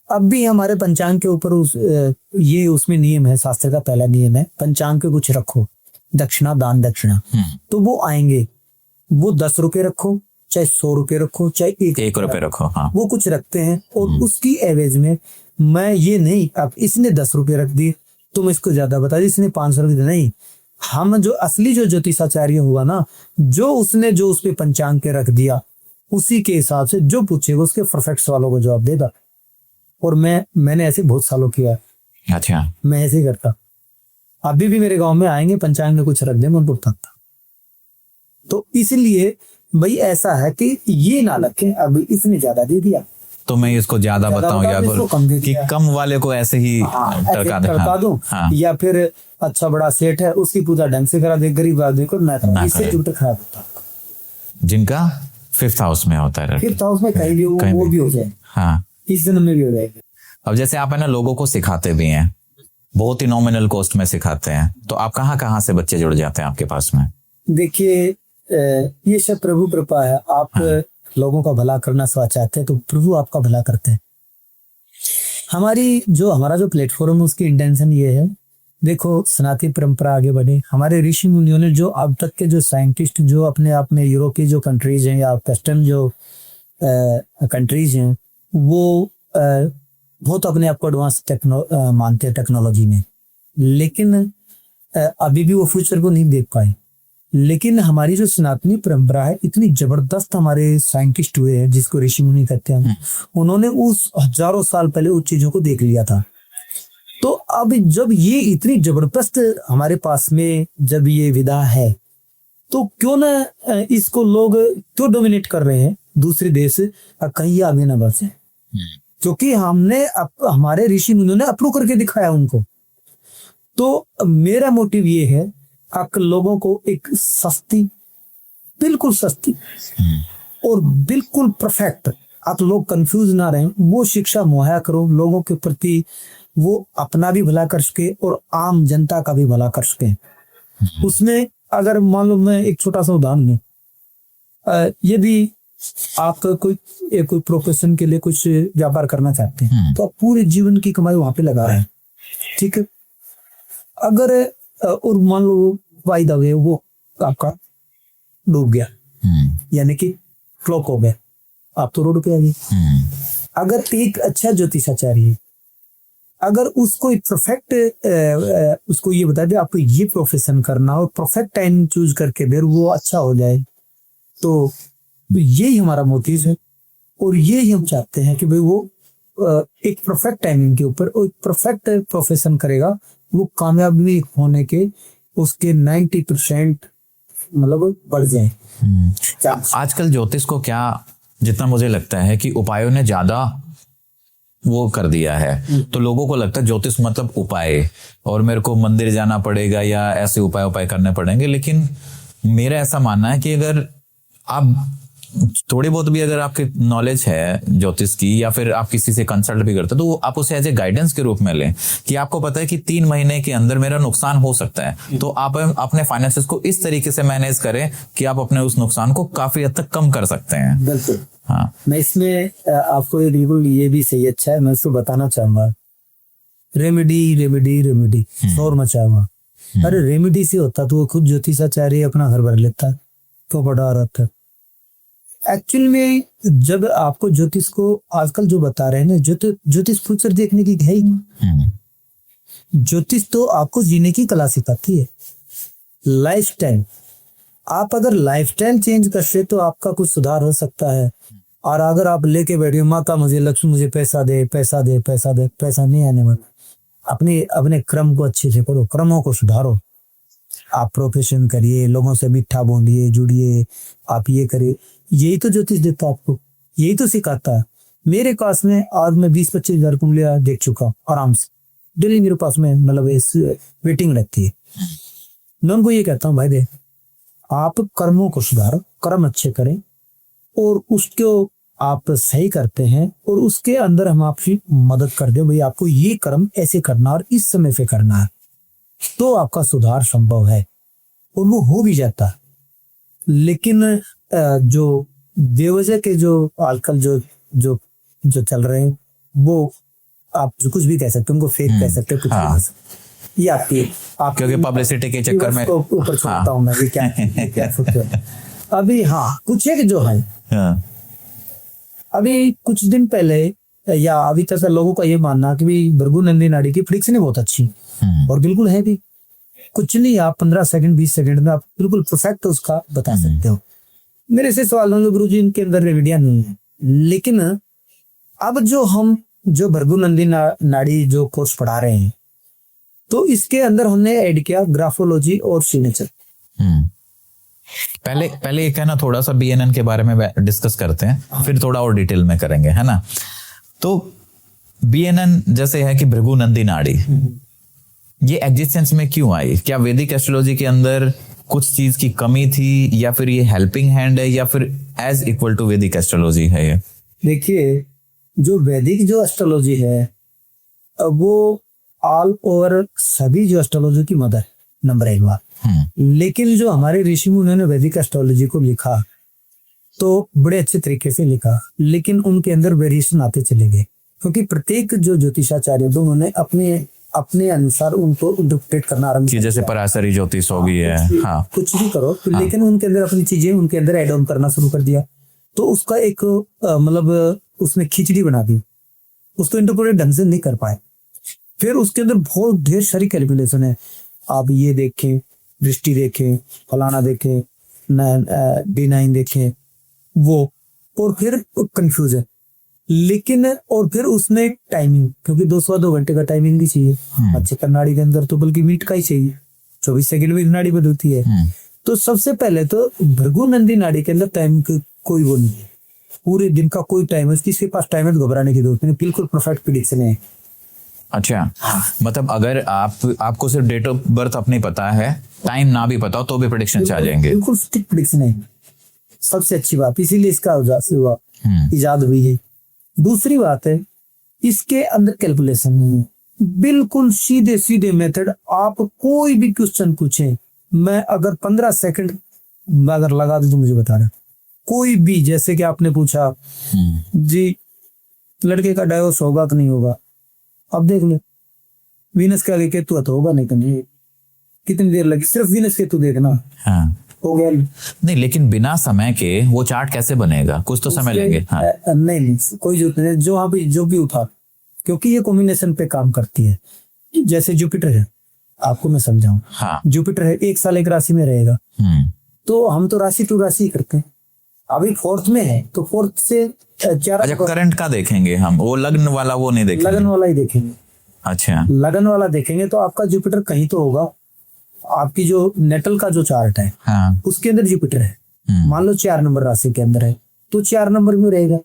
अब भी हमारे पंचांग के ऊपर ये उसमें नियम है, शास्त्र का पहला नियम है, पंचांग के कुछ रखो दक्षिणा, दान दक्षिणा, तो वो आएंगे, वो 10 रुपए रखो चाहे 100 रुपए रखो चाहे 1 रुपए रखो, हाँ। वो कुछ रखते हैं और उसकी एवज में मैं ये नहीं अब इसने 10 रुपए रख दिए तुम इसको ज्यादा बता दी, इसने 500 रुपए नहीं, हम जो असली जो ज्योतिषाचार्य हुआ ना, जो उसने जो उस पे पंचांग के रख दिया उसी के हिसाब से जो पूछेगा उसके परफेक्ट सवालों को जवाब देगा। और मैंने ऐसे बहुत सालों किया। अच्छा। मैं ऐसे ही करता, अभी भी मेरे गांव में आएंगे पंचांग में कुछ रख दे मैं उनको बताता। तो इसलिए भाई ऐसा है कि ये ना रखें अब इसने ज्यादा दे दिया तो मैं इसको ज्यादा बताऊं या कि कम वाले को ऐसे ही टरका दूं, या फिर अच्छा बड़ा सेठ है उसकी पूजा ढंग से करा दे, गरीब आदमी को ना करा, इससे जुपिटर खराब होता है। जिनका 5th हाउस में होता है, 5th हाउस में कहीं भी वो भी हो जाए, हाँ इस जन्म में भी हो जाएगा। अब जैसे आप है ना लोगों को सिखाते भी हैं, बहुत ही नॉमिनल कॉस्ट में सिखाते हैं, तो आप कहाँ से बच्चे जुड़ जाते हैं आपके पास में? देखिए ये सब प्रभु कृपा है। आप लोगों का भला करना चाहते हैं तो प्रभु आपका भला करते हैं। हमारा जो प्लेटफॉर्म है उसकी इंटेंशन ये है, देखो सनातन परंपरा आगे बढ़े। हमारे ऋषि मुनियों ने जो अब तक के जो साइंटिस्ट जो अपने आप में यूरोप की जो कंट्रीज हैं या वेस्टर्न जो कंट्रीज हैं वो बहुत अपने आप को एडवांस मानते हैं टेक्नोलॉजी में, लेकिन अभी भी वो फ्यूचर को नहीं देख पाए। लेकिन हमारी जो सनातनी परंपरा है इतनी जबरदस्त, हमारे साइंटिस्ट हुए हैं जिसको ऋषि मुनि कहते हैं, उन्होंने उस हजारों साल पहले उस चीजों को देख लिया था। तो अब जब ये इतनी जबरदस्त हमारे पास में जब ये विधा है तो क्यों ना इसको लोग क्यों डोमिनेट कर रहे हैं दूसरे देश, कहीं आगे ना बढ़े, क्योंकि हमारे ऋषि मुनियों ने अप्रूव करके दिखाया उनको। तो मेरा मोटिव ये है लोगों को एक सस्ती, बिल्कुल सस्ती और बिल्कुल परफेक्ट, आप लोग कंफ्यूज ना रहें, वो शिक्षा मुहैया करो लोगों के प्रति, वो अपना भी भला कर सके और आम जनता का भी भला कर सके। उसमें अगर मान लो मैं एक छोटा सा उदाहरण दूं, यदि आप कोई प्रोफेशन के लिए कुछ व्यापार करना चाहते हैं तो आप पूरे जीवन की कमाई वहां पे लगा रहे हैं, ठीक है। अगर और मान लो वायदा हुए वो आपका डूब गया, यानी कि फ्लॉप हो गया, आप तो रोड पे आ गए। अगर एक अच्छा ज्योतिषाचार्य अगर उसको परफेक्ट उसको ये बता दे आपको ये प्रोफेशन करना और परफेक्ट टाइम चूज करके फिर वो अच्छा हो जाए, तो यही हमारा मोटिव है और यही हम चाहते हैं कि भाई वो एक परफेक्ट टाइमिंग के ऊपर एक परफेक्ट प्रोफेशन करेगा, वो कामयाबी होने के उसके 90% मतलब बढ़ जाए। आजकल ज्योतिष को क्या, जितना मुझे लगता है कि उपायों ने ज्यादा वो कर दिया है, तो लोगों को लगता है ज्योतिष मतलब उपाय और मेरे को मंदिर जाना पड़ेगा या ऐसे उपाय करने पड़ेंगे। लेकिन मेरा ऐसा मानना है कि अगर आप थोड़ी बहुत भी अगर आपकी नॉलेज है ज्योतिष की या फिर आप किसी से कंसल्ट भी करते तो आप उसे एज ए गाइडेंस के रूप में लें कि आपको पता है कि 3 महीने के अंदर मेरा नुकसान हो सकता है, तो आप अपने फाइनेंसेस को इस तरीके से मैनेज करें कि आप अपने उस नुकसान को काफी हद तक कम कर सकते हैं। बिल्कुल, हाँ। मैं इसमें आपको बिल्कुल ये भी सही अच्छा है, मैं उसको बताना चाहूंगा, रेमेडी शोर मचाऊंगा। अरे रेमेडी से होता तो वो खुद ज्योतिषाचार्य अपना घर भर लेता तो बड़ा रहता। एक्चुअल में जब आपको ज्योतिष को आजकल जो बता रहे हैं ना, ज्योतिष फ्यूचर देखने की है ही नहीं। ज्योतिष तो आपको जीने की कला सिखाती है, लाइफ स्टाइल। आप अगर लाइफ स्टाइल चेंज करते तो आपका कुछ सुधार हो सकता है। और अगर आप लेके बैठे माता मुझे लक्ष्मी मुझे पैसा दे पैसा दे पैसा दे, पैसा नहीं आने वाला। अपने अपने क्रम को अच्छे से करो, क्रमों को सुधारो। आप प्रोफेशन करिए, लोगों से मीठा बोलिए, जुड़िए, आप ये करिए। यही तो ज्योतिष देता आपको, यही तो सिखाता है। मेरे पास में आज मैं 20-25 हजार कुंडलियां देख चुका आराम से। डेली मेरे पास में मतलब वेटिंग रहती है। मैं उनको ये कहता हूँ भाई देख, आप कर्मों को सुधारो, कर्म अच्छे करें और उसको आप सही करते हैं और उसके अंदर हम आपकी मदद कर दे। भाई आपको ये कर्म ऐसे करना और इस समय पे करना है तो आपका सुधार संभव है और वो हो भी जाता है। लेकिन जो बेवजह के जो आजकल जो जो जो चल रहे हैं वो आप जो कुछ भी कह सकते हैं, उनको फेक कह सकते हैं, कुछ भी कह सकते हैं। ये आप क्योंकि पब्लिसिटी के चक्कर में ऊपर छोड़ता हूँ मैं, ये क्या सोचते हैं। अभी हाँ कुछ है कि जो है अभी कुछ दिन पहले या अभी तक लोगों का ये मानना कि भी भृगुनंदी नाड़ी की प्रेडिक्शन बहुत अच्छी और बिल्कुल है भी। कुछ नहीं, आप 15 सेकंड 20 सेकंड में आप बिल्कुल परफेक्ट उसका बता सकते हो। मेरे से सवाल होंगे गुरुजी इनके अंदर रेमेडियां नहीं है, लेकिन अब जो भृगुनंदी नाड़ी जो कोर्स पढ़ा रहे हैं तो इसके अंदर हमने ऐड किया ग्राफोलॉजी और सिग्नेचर। पहले एक है ना थोड़ा सा बीएनएन के बारे में डिस्कस करते हैं, फिर थोड़ा और डिटेल में करेंगे, है ना। तो बीएनएन जैसे है कि भृगुनंदी नाड़ी, ये एग्जिस्टेंस में क्यों आई? क्या वैदिक एस्ट्रोलॉजी के अंदर कुछ चीज की कमी थी या फिर ये हेल्पिंग हैंड है या फिर एज इक्वल टू वैदिक एस्ट्रोलॉजी है ये? देखिए जो वैदिक जो एस्ट्रोलॉजी है वो ऑल ओवर सभी जो एस्ट्रोलॉजी की मदर नंबर 1 बात। लेकिन जो हमारे ऋषि मुनियों ने वैदिक एस्ट्रोलॉजी को लिखा तो बड़े अच्छे तरीके से लिखा, लेकिन उनके अंदर वेरिएशन आते चले गए क्योंकि प्रत्येक जो ज्योतिषाचार्य थे उन्होंने अपने अनुसार उनको इंटरप्रेट करना आरंभ किया। जैसे पराशरी ज्योतिष होगी है, हाँ कुछ भी करो तो लेकिन उनके अंदर अपनी चीजें उनके अंदर एड ऑन करना शुरू कर दिया तो उसका एक मतलब उसने खिचड़ी बना दी, उसको इंटरप्रेट ढंग से नहीं कर पाए। फिर उसके अंदर बहुत ढेर सारी कैलकुलेशन है, आप ये देखें, दृष्टि देखें, फलाना देखें, D9 देखें वो, और फिर कंफ्यूज है। लेकिन और फिर उसमें टाइमिंग, क्योंकि 2 घंटे का टाइमिंग भी चाहिए अच्छे कन्नाड़ी के अंदर, तो बल्कि मिनट का ही चाहिए, 24 सेकंड में नाड़ी बदलती है। तो सबसे पहले तो भृगुनंदी नाड़ी के अंदर टाइम कोई वो नहीं है, पूरे दिन का कोई टाइम है किसी के पास, टाइम है तो घबराने की जरूरत नहीं, बिल्कुल परफेक्ट प्रेडिक्शन है। अच्छा मतलब अगर आपको सिर्फ डेट ऑफ बर्थ अपनी पता है, टाइम ना भी पता हो तो भी प्रेडिक्शन आ जाएंगे, बिल्कुल स्टिक प्रेडिक्शन है, सबसे अच्छी बात, इसीलिए इसका इजाद हुई है। दूसरी बात है इसके अंदर कैलकुलेशन नहीं है, बिल्कुल सीधे सीधे मेथड। आप कोई भी क्वेश्चन पूछे, मैं अगर 15 सेकंड अगर लगा दूं तो मुझे बता रहा कोई भी। जैसे कि आपने पूछा जी लड़के का डाइवोर्स होगा कि नहीं होगा, अब देख ले वीनस के आगे केतु तो होगा नहीं, कहीं कितनी देर लगी, सिर्फ वीनस केतु देखना हो गया। नहीं लेकिन बिना समय के वो चार्ट कैसे बनेगा, कुछ तो समय लेंगे। नहीं कोई जरूरत नहीं, जो वहां पे जो भी उठा, क्योंकि ये कॉम्बिनेशन पे काम करती है। जैसे जुपिटर है, आपको मैं समझाऊं, जुपिटर है 1 साल एक राशि में रहेगा, तो हम तो राशि टू राशि करते हैं। अभी 4th में है तो 4th से 4। अच्छा करंट का देखेंगे हम, वो लग्न वाला वो नहीं देखेंगे, लगन वाला ही देखेंगे। अच्छा लगन वाला देखेंगे तो आपका जुपिटर कहीं तो होगा, आपकी जो नेटल का जो चार्ट है उसके अंदर जुपिटर है, मान लो 4 नंबर राशि के अंदर है तो 4 नंबर में रहेगा।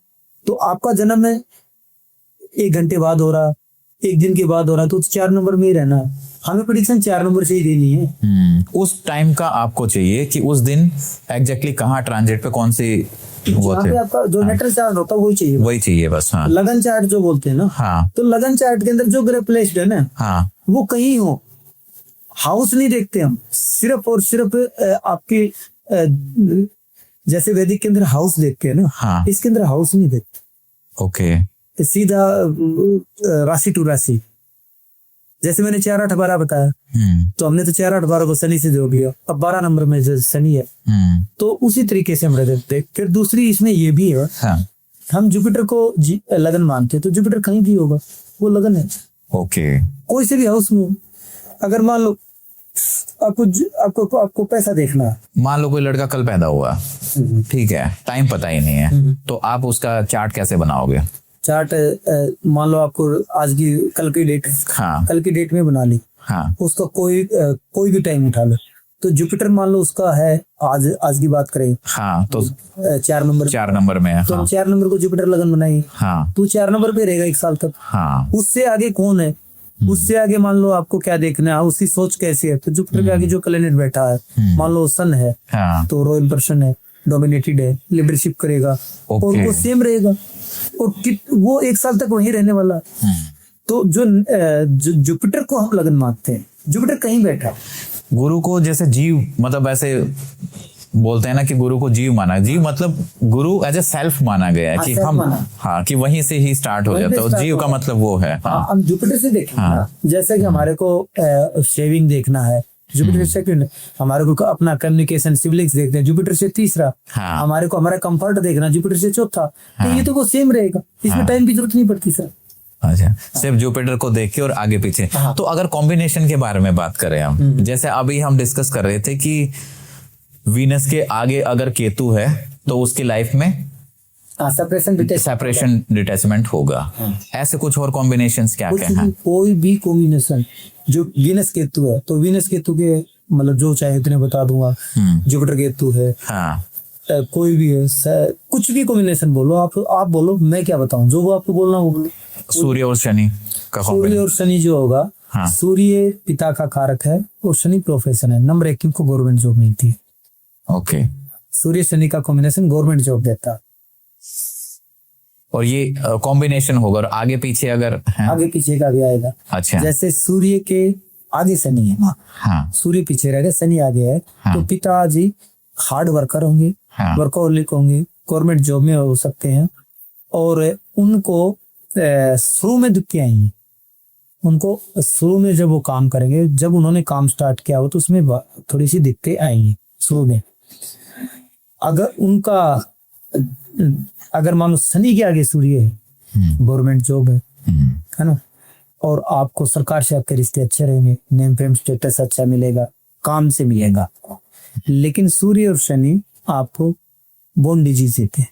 तो आपका जन्म है 1 घंटे बाद हो रहा, 1 दिन के बाद हो रहा, तो 4 नंबर में ही रहना। हमें प्रेडिक्शन 4 नंबर से ही देनी है। उस टाइम का आपको चाहिए कि उस दिन एग्जैक्टली कहाँ ट्रांजिट पे कौन सी वो थे, आपका जो नेटल चार्ट होता है वही चाहिए बस। लगन चार्ट जो बोलते हैं ना, तो लगन चार्ट के अंदर जो ग्रह प्लेस्ड है ना, वो कहीं हो, हाउस नहीं देखते हम, सिर्फ और सिर्फ आपके जैसे वैदिक के अंदर हाउस देखते हैं ना, इसके अंदर हाउस नहीं देखते। ओके, सीधा राशि टू राशि, जैसे मैंने 4 8 12 बताया, तो हमने तो 4 8 12 को शनि से जोड़ दिया, अब 12 नंबर में जो शनि है, तो उसी तरीके से हम रह देते हैं। फिर दूसरी इसमें ये भी है, हाँ, हम जुपिटर को लगन मानते हैं, तो जुपिटर कहीं भी होगा, वो लगन है, ओके, कोई से भी हाउस में। अगर मान लो आपको पैसा देखना है, मान लो कोई लड़का कल पैदा हुआ, ठीक है, टाइम पता ही नहीं है, तो आप उसका चार्ट कैसे बनाओगे? चार्ट मान लो आपको आज की कल की डेट है, हाँ, कल की डेट में बना ली, हाँ, उसका कोई भी टाइम उठा लो, तो जुपिटर मान लो उसका है, आज की बात करें, हाँ, तो 4 नंबर, 4 नंबर में है, तो हाँ, हम 4 नंबर को जुपिटर लगन बनाएंगे, हाँ, तो 4 नंबर पे रहेगा 1 साल तक। हाँ, उससे आगे कौन है, उससे आगे मान लो आपको क्या देखना है, उसकी सोच कैसी है, तो जुपिटर के आगे जो प्लेनेट बैठा है, मान लो सन है, हाँ, तो रॉयल पर्सन है, डोमिनेटेड है, लीडरशिप करेगा, और ओके। वो सेम रहेगा, और वो 1 साल तक वहीं रहने वाला है। तो जो जुपिटर को हम लगन मानते हैं, जुपिटर कहीं बैठा, गुरु को जैसे जीव, मतलब ऐसे बोलते हैं ना कि गुरु को जीव माना, जीव मतलब गुरु एज ए सेल्फ माना गया है, हाँ, कि self हम, माना। हाँ, कि वहीं से ही स्टार्ट हो वहीं पे जाता है, start जीव का होगा। मतलब वो है, हाँ, हम जुपिटर से देखें ना, जैसे कि हमारे को शेविंग देखना है, जुपिटर सेकंड, हमारे को अपना कम्युनिकेशन सिबलिंग्स देखते हैं, जुपिटर से तीसरा, हाँ, हमारे को हमारा कंफर्ट देखना, जुपिटर से चौथा, तो ये तो वो सेम रहेगा, इसमें टाइम की जरूरत नहीं पड़ती सर। अच्छा, सिर्फ जुपिटर को देख के और आगे पीछे। हाँ। तो अगर कॉम्बिनेशन के बारे में बात करें हम, जैसे अभी हम डिस्कस कर रहे थे कि वीनस के आगे अगर केतु है तो उसकी लाइफ में सेपरेशन डिटैचमेंट होगा, ऐसे कुछ और कॉम्बिनेशंस क्या क्या हैं? कोई भी कॉम्बिनेशन जो वीनस केतु है, तो वीनस केतु के मतलब जो चाहे उतने बता दूंगा, जुपिटर केतु है, हाँ, कोई भी है, कुछ भी कॉम्बिनेशन बोलो, आप बोलो, मैं क्या बताऊं, जो वो आपको बोलना वो बोलो। सूर्य और शनि का सूर्य कॉम्बिनेशन, और शनि जो होगा, हाँ, सूर्य पिता का कारक है और शनि प्रोफेशन है, नंबर 1 को गवर्नमेंट जॉब मिलती है, ओके, सूर्य शनि का कॉम्बिनेशन गवर्नमेंट जॉब देता है। और ये कॉम्बिनेशन होगा, और आगे पीछे अगर है, आगे पीछे का भी आएगा, अच्छा, जैसे सूर्य के आगे शनि है, हाँ, सूर्य पीछे रहेगा, शनि आगे है, हाँ, तो पिताजी हार्ड वर्कर होंगे, हाँ, वर्कहोलिक होंगे, गवर्नमेंट जॉब में हो सकते हैं, और उनको शुरू में दिक्कतें आई हैं, उनको शुरू में जब वो काम करेंगे, जब उन्होंने काम स्टार्ट किया हो, तो उसमें थोड़ी सी दिक्कतें आई हैं शुरू में। अगर उनका अगर मान लो शनि के आगे सूर्य है, गवर्नमेंट जॉब है ना, और आपको सरकार से आपके रिश्ते अच्छे रहेंगे, नेम फेम स्टेटस अच्छा मिलेगा, काम से मिलेगा आपको। लेकिन सूर्य और शनि आपको बोन डिजीज देते हैं,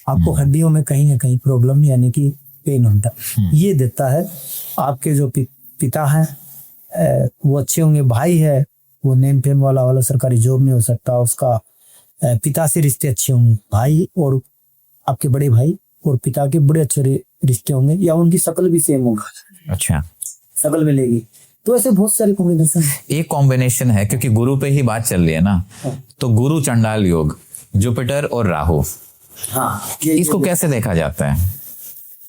आपको हड्डियों में कहीं ना कहीं प्रॉब्लम यानी कि पेन होता ये देता है। आपके जो पिता हैं वो अच्छे होंगे, भाई है वो नेम फेम वाला सरकारी जॉब में हो सकता है, उसका पिता से रिश्ते अच्छे होंगे, भाई और आपके बड़े भाई और पिता के बड़े अच्छे रिश्ते होंगे, या उनकी शक्ल भी सेम होगी, अच्छा, शक्ल मिलेगी। तो ऐसे बहुत सारे कॉम्बिनेशन है। एक कॉम्बिनेशन है, क्योंकि गुरु पे ही बात चल रही है ना, तो गुरु चंडाल योग, जुपिटर और राहु, हाँ, इसको कैसे देखा जाता है?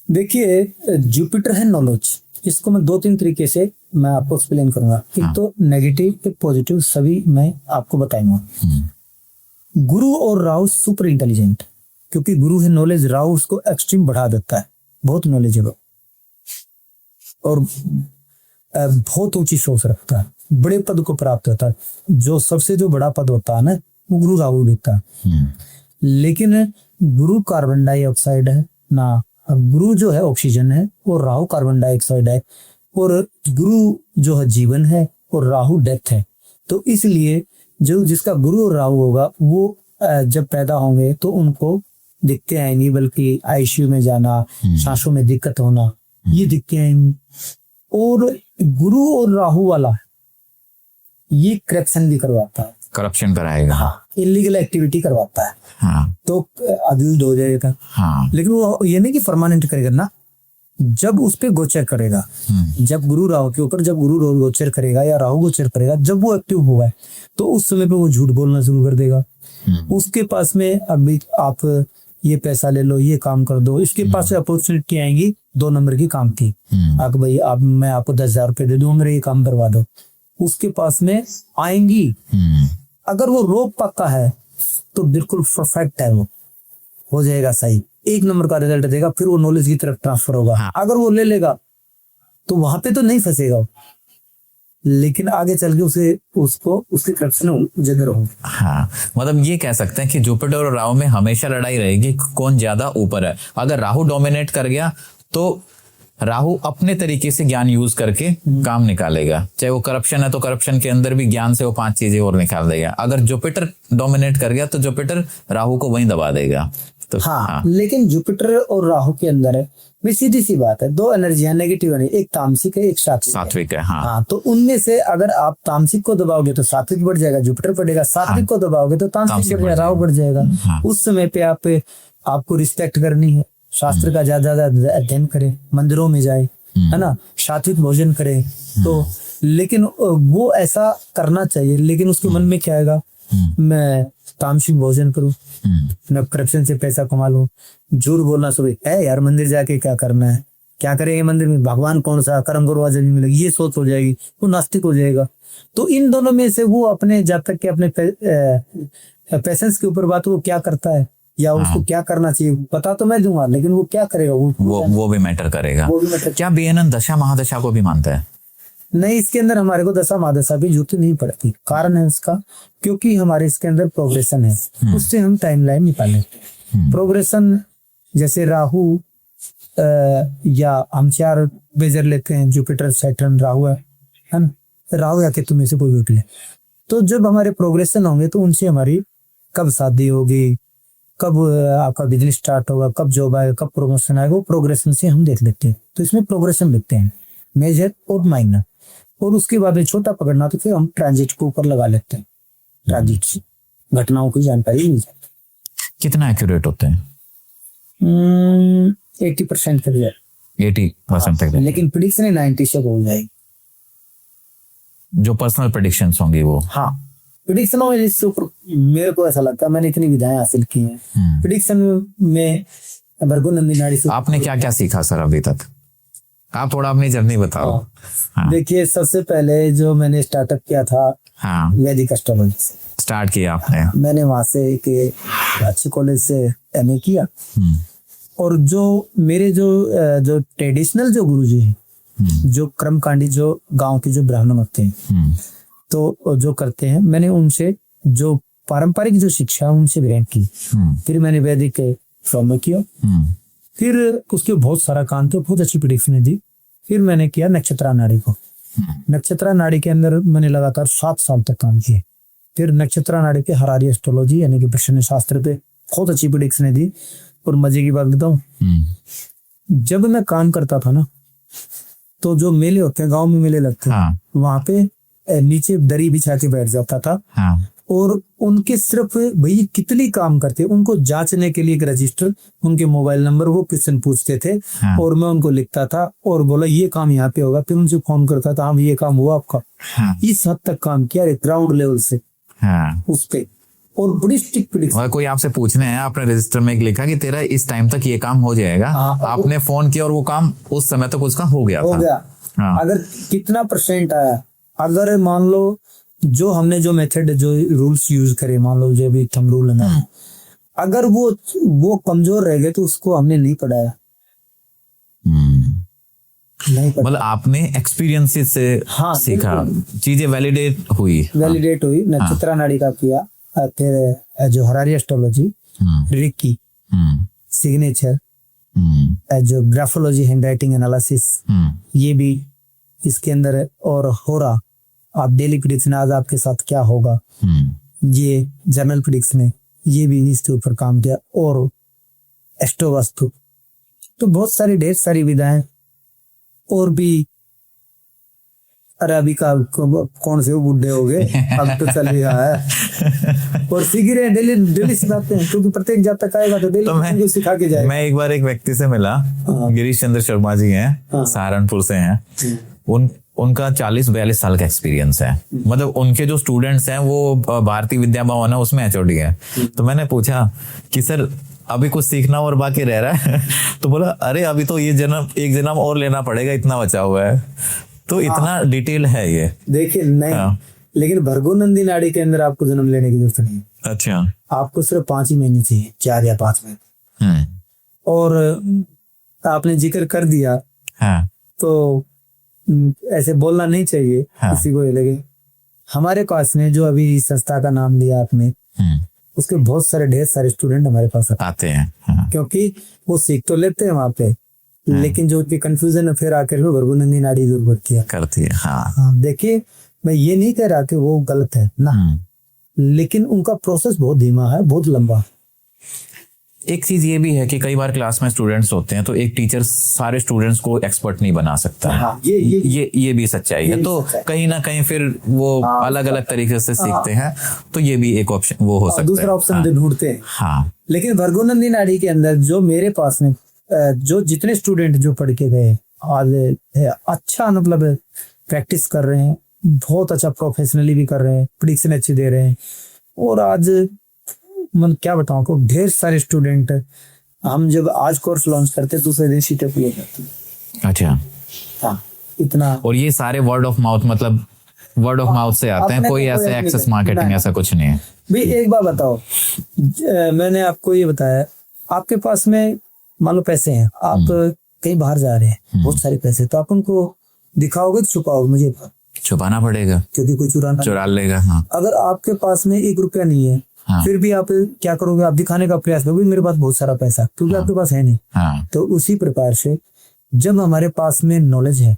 देखिए, जुपिटर है नॉलेज, इसको मैं 2-3 तरीके से मैं आपको एक्सप्लेन करूंगा। एक तो नेगेटिव, एक पॉजिटिव, सभी मैं आपको बताऊंगा। गुरु और राहु सुपर इंटेलिजेंट, क्योंकि गुरु है नॉलेज, राहु उसको एक्सट्रीम बढ़ा देता है, बहुत नॉलेजेबल और बहुत ऊंची सोच रखता है, बड़े पद को प्राप्त होता है। जो सबसे जो बड़ा पद होता है ना, वो गुरु राहु देता है। लेकिन गुरु कार्बन डाइऑक्साइड है ना, गुरु जो है ऑक्सीजन है और राहु कार्बन डाइऑक्साइड है, और गुरु जो है जीवन है और राहु डेथ है। तो इसलिए जो जिसका गुरु और राहु होगा, वो जब पैदा होंगे तो उनको दिक्कतें आएंगी, बल्कि आईसीयू में जाना, सांसों में दिक्कत होना, ये दिक्कतें आएंगी। और गुरु और राहु वाला ये करप्शन भी करवाता है, करप्शन कराएगा, हाँ, इलीगल एक्टिविटी करवाता है, हाँ, तो अब्यूज हो जाएगा। हाँ, लेकिन वो ये नहीं कि परमानेंट करेगा ना, जब उस पे गोचर करेगा, जब गुरु राहु के ऊपर, जब गुरु गोचर करेगा या राहु गोचर करेगा, जब वो एक्टिव हुआ है, तो उस समय पे वो झूठ बोलना शुरू कर देगा। उसके पास में अभी आप ये पैसा ले लो, ये काम कर दो, इसके पास से अपॉर्चुनिटी आएंगी 2 नंबर की काम की, आप भाई आप मैं आपको 10,000 रुपए दे दूं, मेरे ये काम करवा दो, उसके पास में आएंगी। अगर वो रोक पक्का है तो बिल्कुल परफेक्ट है, वो हो जाएगा सही, 1 नंबर का रिजल्ट देगा, फिर वो नॉलेज की तरफ ट्रांसफर होगा। अगर वो ले लेगा तो वहां पे तो नहीं फंसेगा वो, लेकिन आगे चल के उसे उसको उसके करप्शन उजागर हो। हाँ, मतलब ये कह सकते हैं कि जुपिटर और राहु में हमेशा लड़ाई रहेगी, कौन ज्यादा ऊपर है। अगर राहु डोमिनेट कर गया तो राहु अपने तरीके से ज्ञान यूज करके काम निकालेगा, चाहे वो करप्शन है तो करप्शन के अंदर भी ज्ञान से वो 5 चीजें और निकाल देगा। अगर जुपिटर डोमिनेट कर गया तो जुपिटर राहु को वहीं दबा देगा। तो हाँ, लेकिन जुपिटर और राहु के अंदर है भी सीधी सी बात है, 2 एनर्जियां नेगेटिव है, एक तामसिक है एक सात्विक है। हाँ, हाँ, तो उनमें से अगर आप तामसिक को दबाओगे तो सात्विक बढ़ जाएगा, जुपिटर बढ़ेगा, सात्विक को दबाओगे तो तामसिक बढ़ जाएगा, राहु बढ़ जाएगा। हाँ। उस समय पे आपको रिस्पेक्ट करनी है, शास्त्र का ज्यादा ज्यादा अध्ययन करें, मंदिरों में जाए, है ना, सात्विक भोजन करें। तो लेकिन वो ऐसा करना चाहिए, लेकिन उसके मन में क्या आएगा, मैं तामसिक भोजन करूं, मैं करप्शन से पैसा कमा लूं, झूठ बोलना शुरू है यार, मंदिर जाके क्या करना है, क्या करेंगे मंदिर में, भगवान कौन सा, कर्म करो आज नहीं मिलेगी, ये सोच हो जाएगी, वो नास्तिक हो जाएगा। तो इन दोनों में से वो अपने जब तक के अपने पैसेंस के ऊपर बात, वो क्या करता है या उसको क्या करना चाहिए पता तो मैं दूंगा, लेकिन वो क्या करेगा वो भी मैटर करेगा। वो भी मैटर। क्या BNN दशा महादशा को भी मानता है? नहीं, इसके अंदर हमारे को दशा महादशा भी जरूरत नहीं पड़ती। कारण है इसका, क्योंकि हमारे इसके अंदर प्रोग्रेशन है, उससे हम टाइमलाइन निकालें। प्रोग्रेशन जैसे राहु या हम 4 बेजर लेते हैं, जुपिटर सैटर्न राहु है ना, राहु या केतु में से कोई भी ले, तो जब हमारे प्रोग्रेशन होंगे तो उनसे हमारी कब शादी होगी, कब आपका बिजनेस स्टार्ट होगा, कब जॉब आएगा, कब प्रमोशन आएगा, वो प्रोग्रेशन से हम देख लेते हैं। तो इसमें प्रोग्रेशन लिखते हैं, मेजर और माइनर, और उसके बाद में छोटा पकड़ना तो फिर हम ट्रांजिट को ऊपर लगा लेते हैं, ट्रांजिट से घटनाओं की जानकारी मिल जाती है। कितना एक्यूरेट होते हैं? 80% तक जाए, 80% तक, लेकिन प्रिडिक्शन 90 से हो जाएगी। जो पर्सनल प्रेडिक्शंस होंगी वो। हाँ, प्रिडिक्शन में इससे ऊपर मेरे को ऐसा लगता है, मैंने इतनी विधाएं हासिल की हैं प्रिडिक्शन में, भृगु नंदी नाड़ी से। आपने क्या क्या सीखा सर अभी तक? आप थोड़ा अपनी जर्नी बताओ। हाँ। देखिए, सबसे पहले जो मैंने स्टार्टअप किया था, हाँ, वैदिक एस्ट्रोलॉजी से स्टार्ट किया आपने। मैंने वहां से एक अच्छे कॉलेज से MA किया, और जो मेरे जो ट्रेडिशनल जो गुरुजी हैं, जो कर्मकांडी जो गांव के जो ब्राह्मण होते हैं, तो जो करते हैं, मैंने उनसे जो पारंपरिक जो शिक्षा उनसे ग्रहण की। फिर मैंने वैदिक फॉर्म किया, फिर उसके बहुत सारा काम तो बहुत अच्छी प्रेडिक्शन दी। फिर मैंने किया नक्षत्रा नाड़ी को, नक्षत्रा नाड़ी के अंदर मैंने लगातार 7 साल तक काम किया। फिर नक्षत्रा नाड़ी के हरारी एस्ट्रोलॉजी यानी कि प्रश्न शास्त्र पे बहुत अच्छी प्रेडिक्शन दी। और मजे की बात बताऊं, जब मैं काम करता था ना, तो जो मेले होते हैं, गांव में मेले लगते हैं, वहां पे नीचे दरी बिछा के बैठ जाता था, और उनके सिर्फ भाई कितनी काम करते, उनको जांचने के लिए एक रजिस्टर, उनके मोबाइल नंबर, वो क्वेश्चन पूछते थे, और मैं उनको लिखता था और बोला ये काम यहाँ पे होगा। फिर उनसे फोन करता था, हम ये काम हुआ आपका। इस हद तक काम किया ग्राउंड लेवल से उस पे, और बड़ी स्ट्रिक्ट प्रेडिक्शन। कोई आपसे पूछने हैं, आपने रजिस्टर में लिखा कि तेरा इस टाइम तक ये काम हो जाएगा, आपने फोन किया और वो काम उस समय तक उसका हो गया था। अगर कितना % आया, अगर मान लो जो हमने जो मेथड जो रूल्स यूज करे, मान लो जो भी थंब रूल है, अगर वो कमजोर रह गए तो उसको हमने नहीं पढ़ाया। नहीं पढ़ा, मतलब आपने एक्सपीरियंसेस से सीखा, चीजें वैलिडेट हुई। नक्षत्रा नाड़ी का किया, फिर जो हरारी एस्ट्रोलॉजी, रिकी, सिग्नेचर, जो ग्राफोलॉजी, हैंडराइटिंग एनालिसिस, ये भी इसके अंदर है। और होरा, आप डेली प्रेडिक्शन आज आपके साथ क्या होगा, ये जर्नल प्रेडिक्शन है, ये भी इसके ऊपर काम किया। और एस्ट्रो वास्तु, तो बहुत सारी ढेर सारी विधाएं और भी। अरे अभी का कौन से वो बुढ़े हो गए, अब तो चल रहा है, और सीख रहे हैं, डेली सिखाते हैं, क्योंकि प्रत्येक जब तक आएगा तो डेली सिखा के जाएगा। मैं एक बार एक व्यक्ति से मिला, गिरीश चंद्र शर्मा जी हैं, सहारनपुर से हैं। उनका 40-42 साल का एक्सपीरियंस है। मतलब उनके जो स्टूडेंट्स हैं वो भारतीय विद्या भवन है, उसमें HOD है। तो मैंने पूछा कि सर अभी कुछ सीखना और बाकी रह रहा है? तो बोला अरे अभी तो ये एक जन्म और लेना पड़ेगा, इतना बचा हुआ है। तो इतना डिटेल है ये। देखिए नहीं, लेकिन भृगु नंदी नाड़ी के अंदर आपको जन्म लेने की जरूरत नहीं। अच्छा, आपको सिर्फ 5 ही महीने चाहिए, 4 या 5 महीने। और आपने जिक्र कर दिया, तो ऐसे बोलना नहीं चाहिए हाँ। किसी को, लेकिन हमारे पास में जो अभी इस संस्था का नाम लिया आपने, उसके बहुत सारे ढेर सारे स्टूडेंट हमारे पास आते हैं। हाँ। क्योंकि वो सीख तो लेते हैं वहाँ पे, लेकिन जो उनकी कंफ्यूजन है फिर आकर वो भृगुनंदी नाड़ी दूर करती है। हाँ। हाँ, देखिए मैं ये नहीं कह रहा कि वो गलत है ना, लेकिन उनका प्रोसेस बहुत धीमा है, बहुत लंबा। एक चीज ये भी है कि कई बार क्लास में स्टूडेंट्स होते हैं तो एक टीचर सारे स्टूडेंट्स को एक्सपर्ट नहीं बना सकता। हाँ, ये भी सच्चाई है। तो कहीं ना कहीं फिर वो अलग अलग तरीके से सीखते हैं, तो ये भी एक ऑप्शन वो हो सकता है, दूसरा ऑप्शन ढूंढते हैं। हाँ। लेकिन भृगुनंदी नाड़ी के अंदर जो मेरे पास में जो जितने स्टूडेंट जो पढ़ के गए आज अच्छा मतलब प्रैक्टिस कर रहे हैं, बहुत अच्छा प्रोफेशनली भी कर रहे हैं, प्रेडिक्शन अच्छी दे रहे हैं, और आज मैं क्या बताऊं आपको, ढेर सारे स्टूडेंट हम जब आज कोर्स लॉन्च करते दूसरे दिन सीटें पूरी करते। अच्छा। हाँ, इतना। और ये सारे वर्ड ऑफ माउथ, मतलब वर्ड ऑफ माउथ से आते हैं, कोई ऐसे एक्सेस मार्केटिंग ऐसा कुछ नहीं है भाई। एक बात बताओ, मैंने आपको ये बताया, आपके पास में मान लो पैसे हैं, आप कहीं बाहर जा रहे हैं, बहुत सारे पैसे, तो आप उनको दिखाओगे तो छुपाओगे? मुझे छुपाना पड़ेगा, क्योंकि कोई चुरा लेगा। हाँ। अगर आपके पास में 1 रुपया नहीं है, हाँ। फिर भी आप क्या करोगे? आप दिखाने का प्रयास करोगे मेरे पास बहुत सारा पैसा, क्योंकि हाँ। आपके पास है नहीं। हाँ। तो उसी प्रकार से जब हमारे पास में नॉलेज है,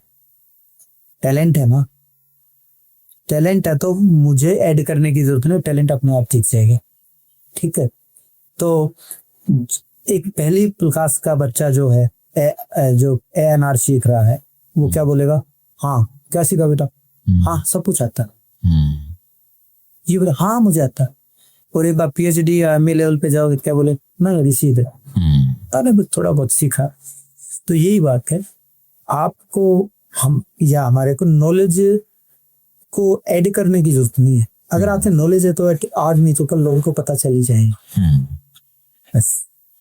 टैलेंट है ना, टैलेंट है तो मुझे ऐड करने की जरूरत नहीं, टैलेंट अपने आप ठीक जाएगा। ठीक है, तो एक पहली क्लास का बच्चा जो है जो ANR सीख रहा है, वो क्या बोलेगा? हाँ। क्या सीखा बेटा? हाँ, सब कुछ आता है। ये बोले हाँ मुझे आता है। और एक बार PhD या MA लेवल पे जाओगे, क्या बोले? मैं रिसीव है, अरे थोड़ा बहुत सीखा। तो यही बात है, आपको हम या हमारे को नॉलेज को ऐड करने की जरूरत नहीं है। अगर आपसे नॉलेज है तो आज नहीं तो कल लोगों को पता चल ही जाएगा। बस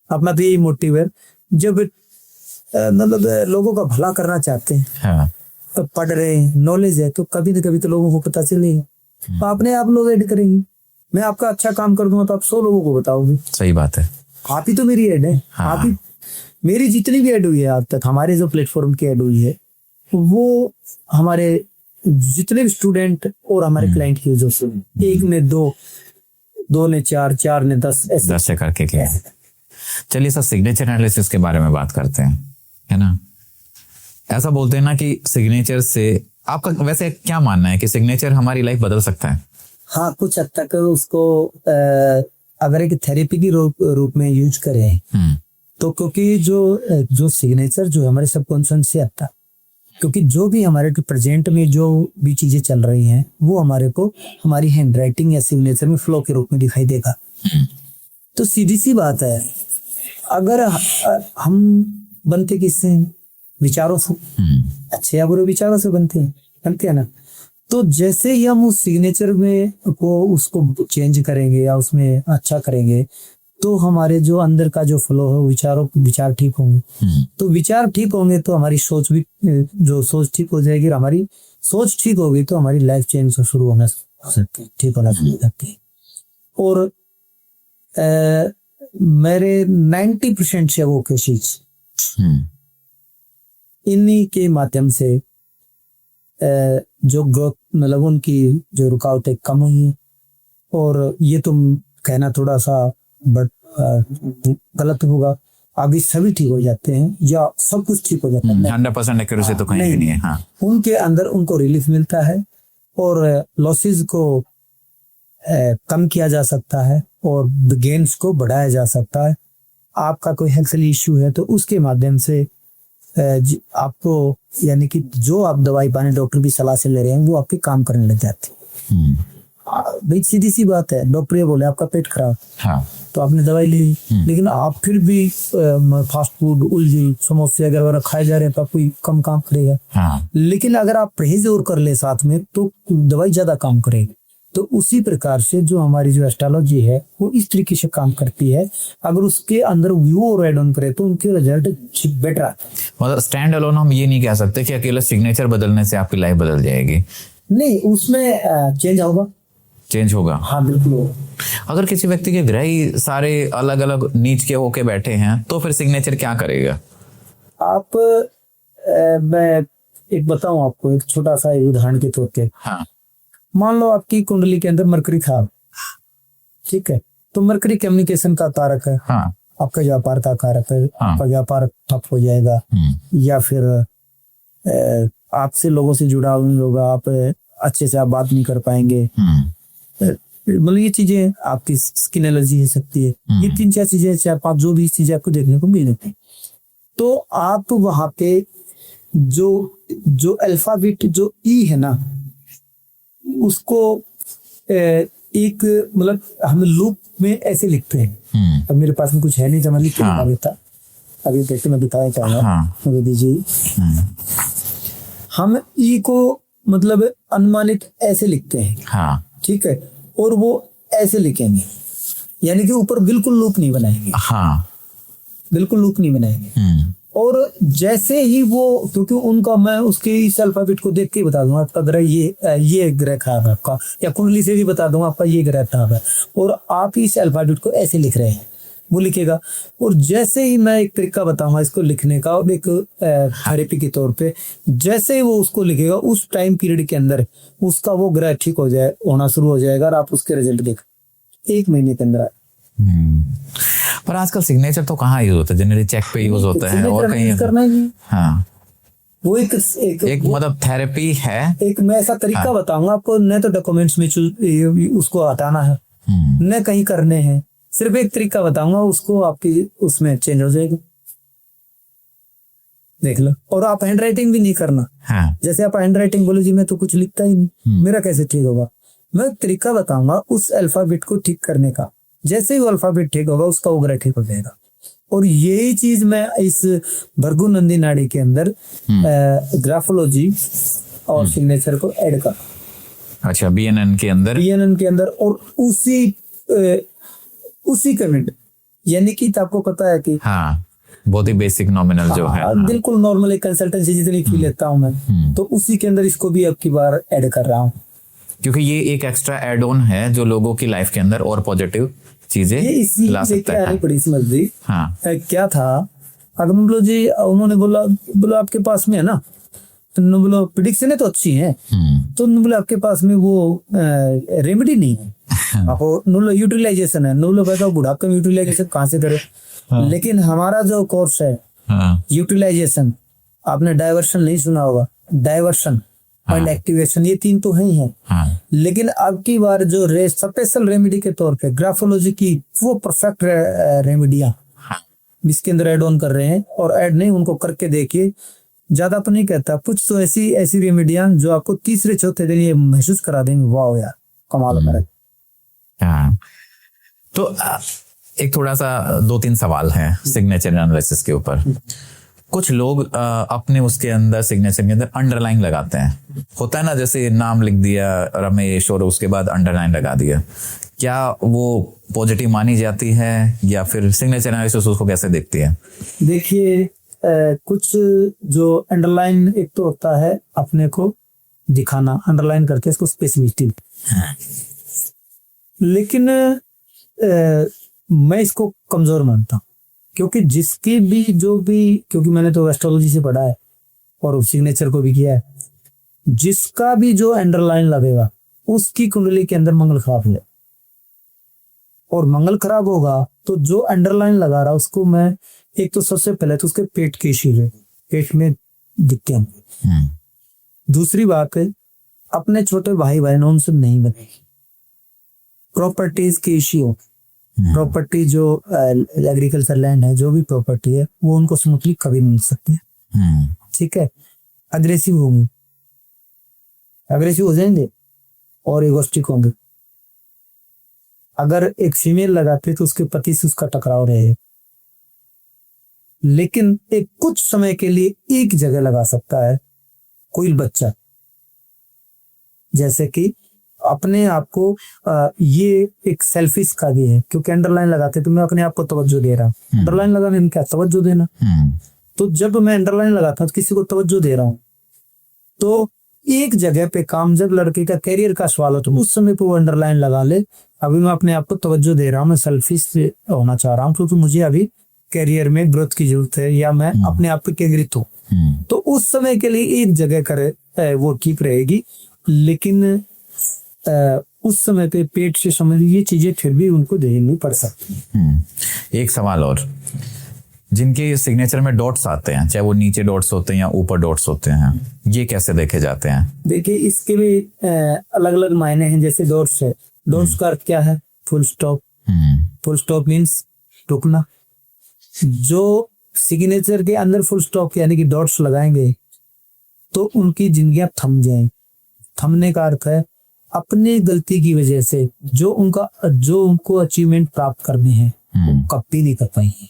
अपना तो यही मोटिव है, जब मतलब लोगों का भला करना चाहते हैं। हाँ। तो पढ़ रहे हैं, नॉलेज है, तो कभी न कभी तो लोगों को पता चलेगा, तो अपने आप लोग ऐड करेंगे। मैं आपका अच्छा काम कर दूंगा तो आप 100 लोगों को बताओगे। सही बात है, आप ही तो मेरी ऐड है। हाँ। आप ही मेरी जितनी भी ऐड हुई है आज तक, हमारे जो प्लेटफॉर्म की ऐड हुई है, वो हमारे जितने भी स्टूडेंट और हमारे क्लाइंट की जो सुने, 1 ने 2, 2 ने 4, 4 ने 10, ऐसे 10 से करके किया। चलिए सर, सिग्नेचर एनालिसिस के बारे में बात करते हैं, है ना। ऐसा बोलते हैं ना कि सिग्नेचर से, आपका वैसे क्या मानना है कि सिग्नेचर हमारी लाइफ बदल सकता है? हाँ, कुछ हद तक उसको अगर एक थेरेपी की रूप में यूज करें तो, क्योंकि जो सिग्नेचर जो हमारे सबकॉन्शियस से आता, क्योंकि जो भी हमारे प्रेजेंट में जो भी चीजें चल रही हैं वो हमारे को हमारी हैंड राइटिंग या सिग्नेचर में फ्लो के रूप में दिखाई देगा। तो सीधी सी बात है, अगर हम बनते किससे? विचारों से। अच्छे या बुरे विचारों से बनते हैं ना। तो जैसे ही हम उस सिग्नेचर में को उसको चेंज करेंगे या उसमें अच्छा करेंगे, तो हमारे जो अंदर का जो फ्लो है, विचार ठीक होंगे। तो विचार ठीक होंगे तो हमारी सोच भी, जो सोच ठीक हो जाएगी, हमारी सोच ठीक होगी तो हमारी लाइफ चेंज शुरू होना सकती है, ठीक होना शुरू सकती है। और मेरे 90% से वो केसेस इन्हीं के माध्यम से जो ग्रोथ, मतलब उनकी जो रुकावटें कम हुई। और ये तो कहना थोड़ा सा गलत होगा, अभी सभी ठीक हो जाते हैं या सब कुछ ठीक हो जाता है, 100% एक्यूरेसी तो कहीं नहीं है। हाँ। उनके अंदर उनको रिलीफ मिलता है और लॉसेस को कम किया जा सकता है और गेन्स को बढ़ाया जा सकता है। आपका कोई हेल्थ इश्यू है तो उसके माध्यम से आपको, यानी कि जो आप दवाई पानी डॉक्टर की सलाह से ले रहे हैं वो आपके काम करने लग जाती है। भाई सीधी सी बात है, डॉक्टर ये बोले आपका पेट खराब, हाँ, तो आपने दवाई ली, लेकिन आप फिर भी फास्ट फूड, उलझी, समोसे वगैरह खाए जा रहे हैं तो कोई कम काम करेगा। हाँ। लेकिन अगर आप परहेज और कर ले साथ में तो दवाई ज्यादा काम करेगी। तो उसी प्रकार से जो हमारी जो एस्ट्रोलॉजी है वो इस तरीके से काम करती है, अगर उसके अंदर व्यू और एड ऑन करे तो उनके रिजल्ट बेटर आते हैं। मतलब स्टैंड अलोन हम ये नहीं कह सकते कि अकेला सिग्नेचर बदलने से आपकी लाइफ बदल जाएगी। नहीं, उसमें चेंज होगा। हाँ बिल्कुल। अगर किसी व्यक्ति के ग्रह ही सारे अलग अलग नीच के होके बैठे हैं तो फिर सिग्नेचर क्या करेगा? मैं एक बताऊं आपको, एक छोटा सा एक उदाहरण के तौर पे। हाँ मान लो आपकी कुंडली के अंदर मरकरी था, ठीक है, तो मरकरी कम्युनिकेशन का कारक है, हाँ आपका व्यापार का कारक है, हाँ। आपका व्यापार ठप हो जाएगा, या फिर आपसे लोगों से जुड़ाव नहीं होगा, आप अच्छे से आप बात नहीं कर पाएंगे, मतलब ये चीजें, आपकी स्किन एलर्जी हो सकती है, ये 3-4 चीजें, 4-5 जो भी चीजें आपको देखने को मिलेंगी। तो आप वहां पे जो जो अल्फाबेट जो ई है ना, उसको एक मतलब हम लूप में ऐसे लिखते हैं। अब मेरे पास में कुछ है नहीं तो मैं लिख के बता देता, अभी देखते मैं बताया क्या है, मुझे दीजिए। हम ई को मतलब अनुमानित ऐसे लिखते हैं, हाँ ठीक है, और वो ऐसे लिखेंगे, यानी कि ऊपर बिल्कुल लूप नहीं बनाएंगे, हाँ बिल्कुल लूप नहीं बनाएंगे। और जैसे ही वो, क्योंकि उनका मैं उसके इस अल्फाबेट को देख के ही बता दूंगा आपका ग्रह ये ग्रह खराब है आपका, या कुंडली से भी बता दूंगा आपका ये ग्रह खराब है, और आप इस अल्फाबेट को ऐसे लिख रहे हैं, वो लिखेगा। और जैसे ही मैं एक तरीका बताऊंगा इसको लिखने का, और एक थेरेपी के तौर पे, जैसे ही वो उसको लिखेगा उस टाइम पीरियड के अंदर उसका वो ग्रह ठीक होना शुरू हो जाएगा, और आप उसके रिजल्ट देख 1 महीने के अंदर। पर आजकल सिग्नेचर तो कहाँ यूज होता है, जनरली चेक पे यूज होता है और कहीं करना ही नहीं। हाँ, वो एक मतलब थेरेपी है। एक मैं ऐसा तरीका बताऊंगा आपको, न तो डॉक्यूमेंट्स में उसको हटाना है, न कहीं करने हैं, सिर्फ एक तरीका बताऊंगा, उसको आपकी उसमें चेंज हो जाएगा, देख लो। और आप हैंड राइटिंग भी नहीं करना। हाँ। जैसे आप हैंड राइटिंग बोलो जी मैं तो कुछ लिखता ही नहीं, मेरा कैसे ठीक होगा, मैं एक तरीका बताऊंगा उस अल्फाबेट को ठीक करने का, जैसे ही वो अल्फाबेट ठीक होगा उसका उग्र ठीक हो जाएगा। और यही चीज मैं इस भृगु नंदी नाड़ी के अंदर ग्राफोलॉजी और सिग्नेचर को ऐड कर। अच्छा, बीएनएन के अंदर, बीएनएन के अंदर, और उसी कमेंट, यानी कि आपको पता है कि हाँ, बहुत ही बेसिक नॉमिनल जो है, बिल्कुल नॉर्मल एक कंसल्टेंसी जितनी फी लेता हूं मैं, तो उसी के अंदर इसको भी अब की बार ऐड कर रहा हूँ, क्योंकि ये एक एक्स्ट्रा एड ऑन है जो लोगों की लाइफ के अंदर और पॉजिटिव चीजें ला सकता है। बड़ी समझ हाँ। क्या था, अगर बोलो जी, उन्होंने बोला आपके पास में है ना, तो बोलो प्रिडिक्शन तो अच्छी है, तो बोले आपके पास में वो रेमेडी नहीं है, आपको यूटिलाइजेशन है, बताओ बुढ़ापे में यूटिलाइजेशन कहाँ से करे। लेकिन हमारा जो कोर्स है यूटिलाइजेशन, आपने डाइवर्शन नहीं सुना होगा, डाइवर्शन एंड एक्टिवेशन, ये 3 तो है ही है। लेकिन अब की बार जो स्पेशल रेमेडी के तौर पे ग्राफोलॉजी की वो परफेक्ट रेमेडियां इसके अंदर एड ऑन कर रहे हैं, और ऐड नहीं, उनको करके देखिए, ज्यादा तो नहीं कहता, कुछ तो ऐसी रेमेडियां जो आपको तीसरे चौथे दिन ये महसूस करा देंगे, वाह यार कमाल है। हाँ, तो एक थोड़ा सा 2-3 सवाल हैं सिग्नेचर एनालिसिस के ऊपर। कुछ लोग अपने उसके अंदर सिग्नेचर के अंदर अंडरलाइन लगाते हैं, होता है ना, जैसे नाम लिख दिया रमेश और उसके बाद अंडरलाइन लगा दिया, क्या वो पॉजिटिव मानी जाती है, या फिर सिग्नेचर एनालिसिस उसको कैसे देखती है? देखिए कुछ जो अंडरलाइन, एक तो होता है अपने को दिखाना, अंडरलाइन करके इसको स्पेसिफिसिटी, लेकिन मैं इसको कमजोर मानता हूँ, क्योंकि जिसकी भी क्योंकि मैंने तो एस्ट्रोलॉजी से पढ़ा है और सिग्नेचर को भी किया है, जिसका भी जो अंडरलाइन लगेगा उसकी कुंडली के अंदर मंगल खराब है, और मंगल खराब होगा तो जो अंडरलाइन लगा रहा उसको मैं, एक तो सबसे पहले तो उसके पेट के इश्यू, पेट में दिखते हैं। दूसरी बात है, अपने छोटे भाई बहनों से नहीं बनेगी, प्रॉपर्टीज के इश्यू, प्रॉपर्टी जो एग्रीकल्चर लैंड है, जो भी प्रॉपर्टी है, वो उनको स्मूथली कभी नहीं मिल सकती है, ठीक है। अग्रेसिव होंगे, अग्रेसिव हो जाएंगे और इगोस्टिक होंगे। अगर एक फीमेल लगाते तो उसके पति से उसका टकराव रहे, लेकिन एक कुछ समय के लिए एक जगह लगा सकता है कोई बच्चा, जैसे कि अपने आप को ये एक सेल्फिश का भी है, क्योंकि अंडरलाइन लगाते तो मैं अपने आप को तवज्जो दे रहा हूँ, अंडरलाइन लगाने में क्या तवज्जो देना, तो जब मैं अंडरलाइन लगाता हूँ तो किसी को तवज्जो दे रहा हूँ, तो एक जगह पे काम, जब लड़के का कैरियर का सवाल हो तो उस समय पे वो अंडरलाइन लगा ले, अभी मैं अपने आप को तवज्जो दे रहा हूँ, मैं सेल्फिश होना चाह रहा हूँ, क्योंकि मुझे अभी करियर में ग्रोथ की जरूरत है या मैं अपने आप पे केंद्रित हूँ, तो उस समय के लिए एक जगह करे वो ठीक रहेगी। लेकिन उस समय पे पेट से संबंधित ये चीजें फिर भी उनको झेलनी पड़ सकती। एक सवाल और, जिनके सिग्नेचर में डॉट्स आते हैं, चाहे वो नीचे डॉट्स होते हैं या ऊपर डॉट्स होते हैं, ये कैसे देखे जाते हैं? देखिए इसके भी अलग अलग मायने हैं। जैसे डॉट्स है, डॉट्स का अर्थ क्या है? Full stop. Full stop means रुकना। जो सिग्नेचर के अंदर फुल स्टॉप यानी कि डॉट्स लगाएंगे तो उनकी जिंदगियां थम जाएंगी। थमने का अर्थ है अपनी गलती की वजह से जो उनको अचीवमेंट प्राप्त करने हैं वो कभी नहीं कर पाएंगे।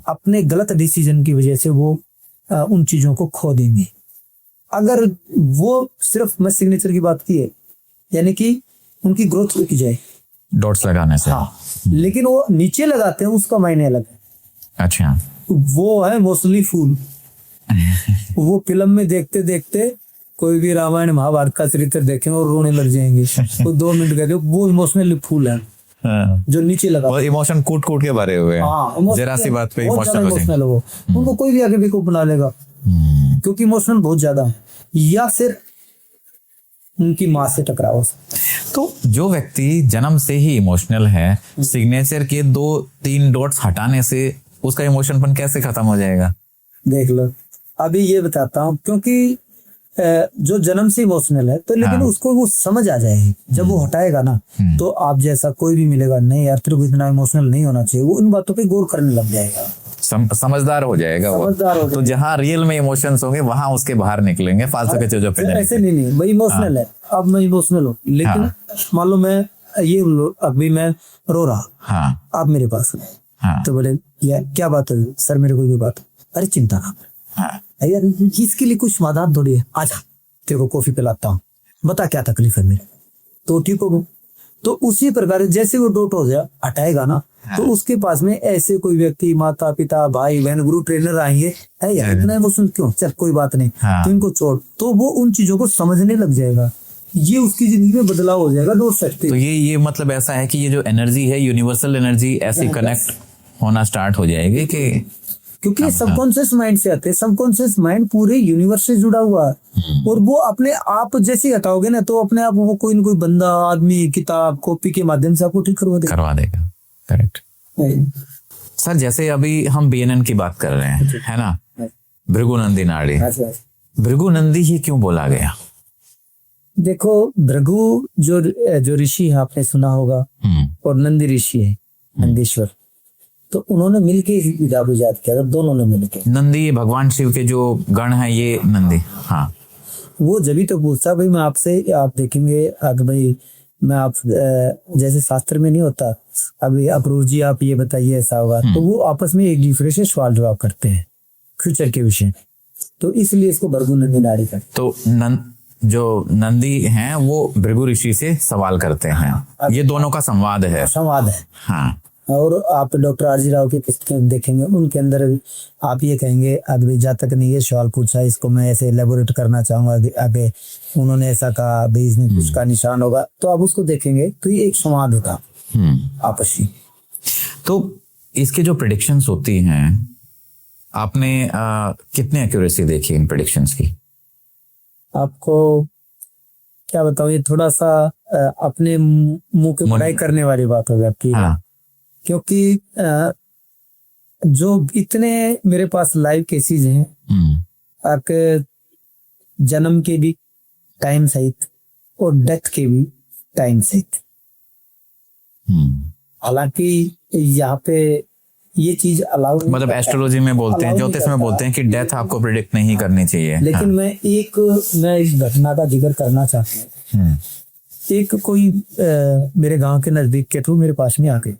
अपने गलत डिसीजन की वजह से वो उन चीजों को खो देंगे। अगर वो सिर्फ मैं सिग्नेचर की बात की है, यानी कि उनकी ग्रोथ रुक जाए डॉट्स लगाने से। हाँ, लेकिन वो नीचे लगाते हैं उसका मायने अलग है। अच्छा, वो है इमोशनली फूल। वो फिल्म में देखते देखते कोई भी रामायण महाभारत का चरित्र देखेंगे और रोने लग जाएंगे। वो 2 मिनट कहते वो इमोशनली फूल है। हाँ। जो नीचे लगा, वो इमोशन कूट कूट के भरे हुए हैं। जरा सी बात पे इमोशनल हो, उनको कोई भी आगे भी को बना लेगा क्योंकि इमोशनल बहुत ज्यादा है, या फिर उनकी माँ से टकराव। तो जो व्यक्ति जन्म से ही इमोशनल है, सिग्नेचर के 2-3 डॉट्स हटाने से उसका इमोशनपन कैसे खत्म हो जाएगा? देख लो, अभी ये बताता हूँ। क्योंकि जो जन्म से इमोशनल है तो लेकिन उसको वो समझ आ जाएगी जब वो हटाएगा ना, तो आप जैसा कोई भी मिलेगा, नहीं यार तेरे को इतना इमोशनल नहीं होना चाहिए, वो उन बातों पे गौर करने लग जाएगा। समझदार हो जाएगा वो। तो जहाँ रियल में इमोशंस होंगे वहां उसके बाहर निकलेंगे, फालतू के चीजों पे ऐसे नहीं भाई इमोशनल है। अब मैं इमोशनल हूँ, लेकिन मान लो मैं ये अभी मैं रो रहा, आप मेरे पास तो बोले क्या बात है सर, मेरे को ये बात, अरे चिंता ना यार, इसके लिए कुछ समाधान थोड़ी है, आजा तेरे को कॉफी पिलाता हूँ, बता क्या तकलीफ है मेरे, तो ठीक हो। तो उसी प्रकार जैसे वो डॉट हो जाए हटाएगा ना, तो उसके पास में ऐसे कोई व्यक्ति, माता पिता भाई बहन गुरु ट्रेनर आएंगे, है यार इतना इमोशन क्यों, चल कोई बात नहीं, तो इनको छोड़, तो वो उन चीजों को समझने लग जाएगा। ये उसकी जिंदगी में बदलाव हो जाएगा। डॉट सकते। तो ये मतलब ऐसा है कि ये जो एनर्जी है, यूनिवर्सल एनर्जी ऐसे कनेक्ट होना स्टार्ट हो जाएगी कि, क्योंकि सबकॉन्शियस माइंड से आते हैं। सबकॉन्शियस माइंड पूरे यूनिवर्स से जुड़ा हुआ है और वो अपने आप जैसे हटाओगे ना, तो अपने आप वो कोई न कोई बंदा, आदमी, किताब, कॉपी के माध्यम से आपको ठीक करवा देगा। Correct sir. जैसे अभी हम BNN की बात कर रहे हैं, है ना, भृगुनंदी नाड़ी। भृगुनंदी ही क्यों बोला गया? देखो, भृगु जो ऋषि है आपने सुना होगा, और नंदी ऋषि है, नंदीश्वर, तो उन्होंने मिलके इस विधा को याद किया था, दोनों ने मिलके। नंदी ये भगवान शिव के जो गण हैं, ये नंदी। हाँ, वो जब भी तो पूछता भाई मैं आपसे, आप देखेंगे अगर भाई मैं आप जैसे शास्त्र में नहीं होता, अभी अप्रूव जी आप ये बताइए ऐसा होगा, तो वो आपस में एक दूसरे से सवाल जवाब करते हैं फ्यूचर के विषय में, तो इसलिए इसको भृगुनंदी नाड़ी का। तो जो नंदी हैं वो भृगु ऋषि से सवाल करते हैं। ये दोनों का संवाद है। हाँ। और आप डॉक्टर आरजी राव की पुस्तकें देखेंगे, उनके अंदर आप ये कहेंगे अभी जातक ने ये सवाल पूछा, इसको मैं ऐसे एलेबोरेट करना चाहूंगा, आगे उन्होंने ऐसा कहा, भाई इसमें कुछ का निशान होगा, तो आप उसको देखेंगे तो ये एक संवाद होता आपसी। तो इसके जो प्रेडिक्शंस होती हैं, आपने कितने एक्यूरेसी देखी इन प्रेडिक्शंस की? आपको क्या बताऊं, ये थोड़ा सा अपने मुंह के पढ़ाई करने वाली बात होगी आपकी। हाँ। क्योंकि जो इतने मेरे पास लाइव केसेस हैं, जन्म के भी टाइम सहित और डेथ के भी टाइम सहित। हालांकि यहाँ पे ये चीज अलाउ, मतलब एस्ट्रोलॉजी में बोलते हैं, ज्योतिष में बोलते हैं कि डेथ आपको प्रेडिक्ट नहीं करनी चाहिए। लेकिन मैं इस घटना का जिक्र करना चाहता हूँ। एक कोई मेरे गांव के नजदीक के थ्रू मेरे पास में आ गए,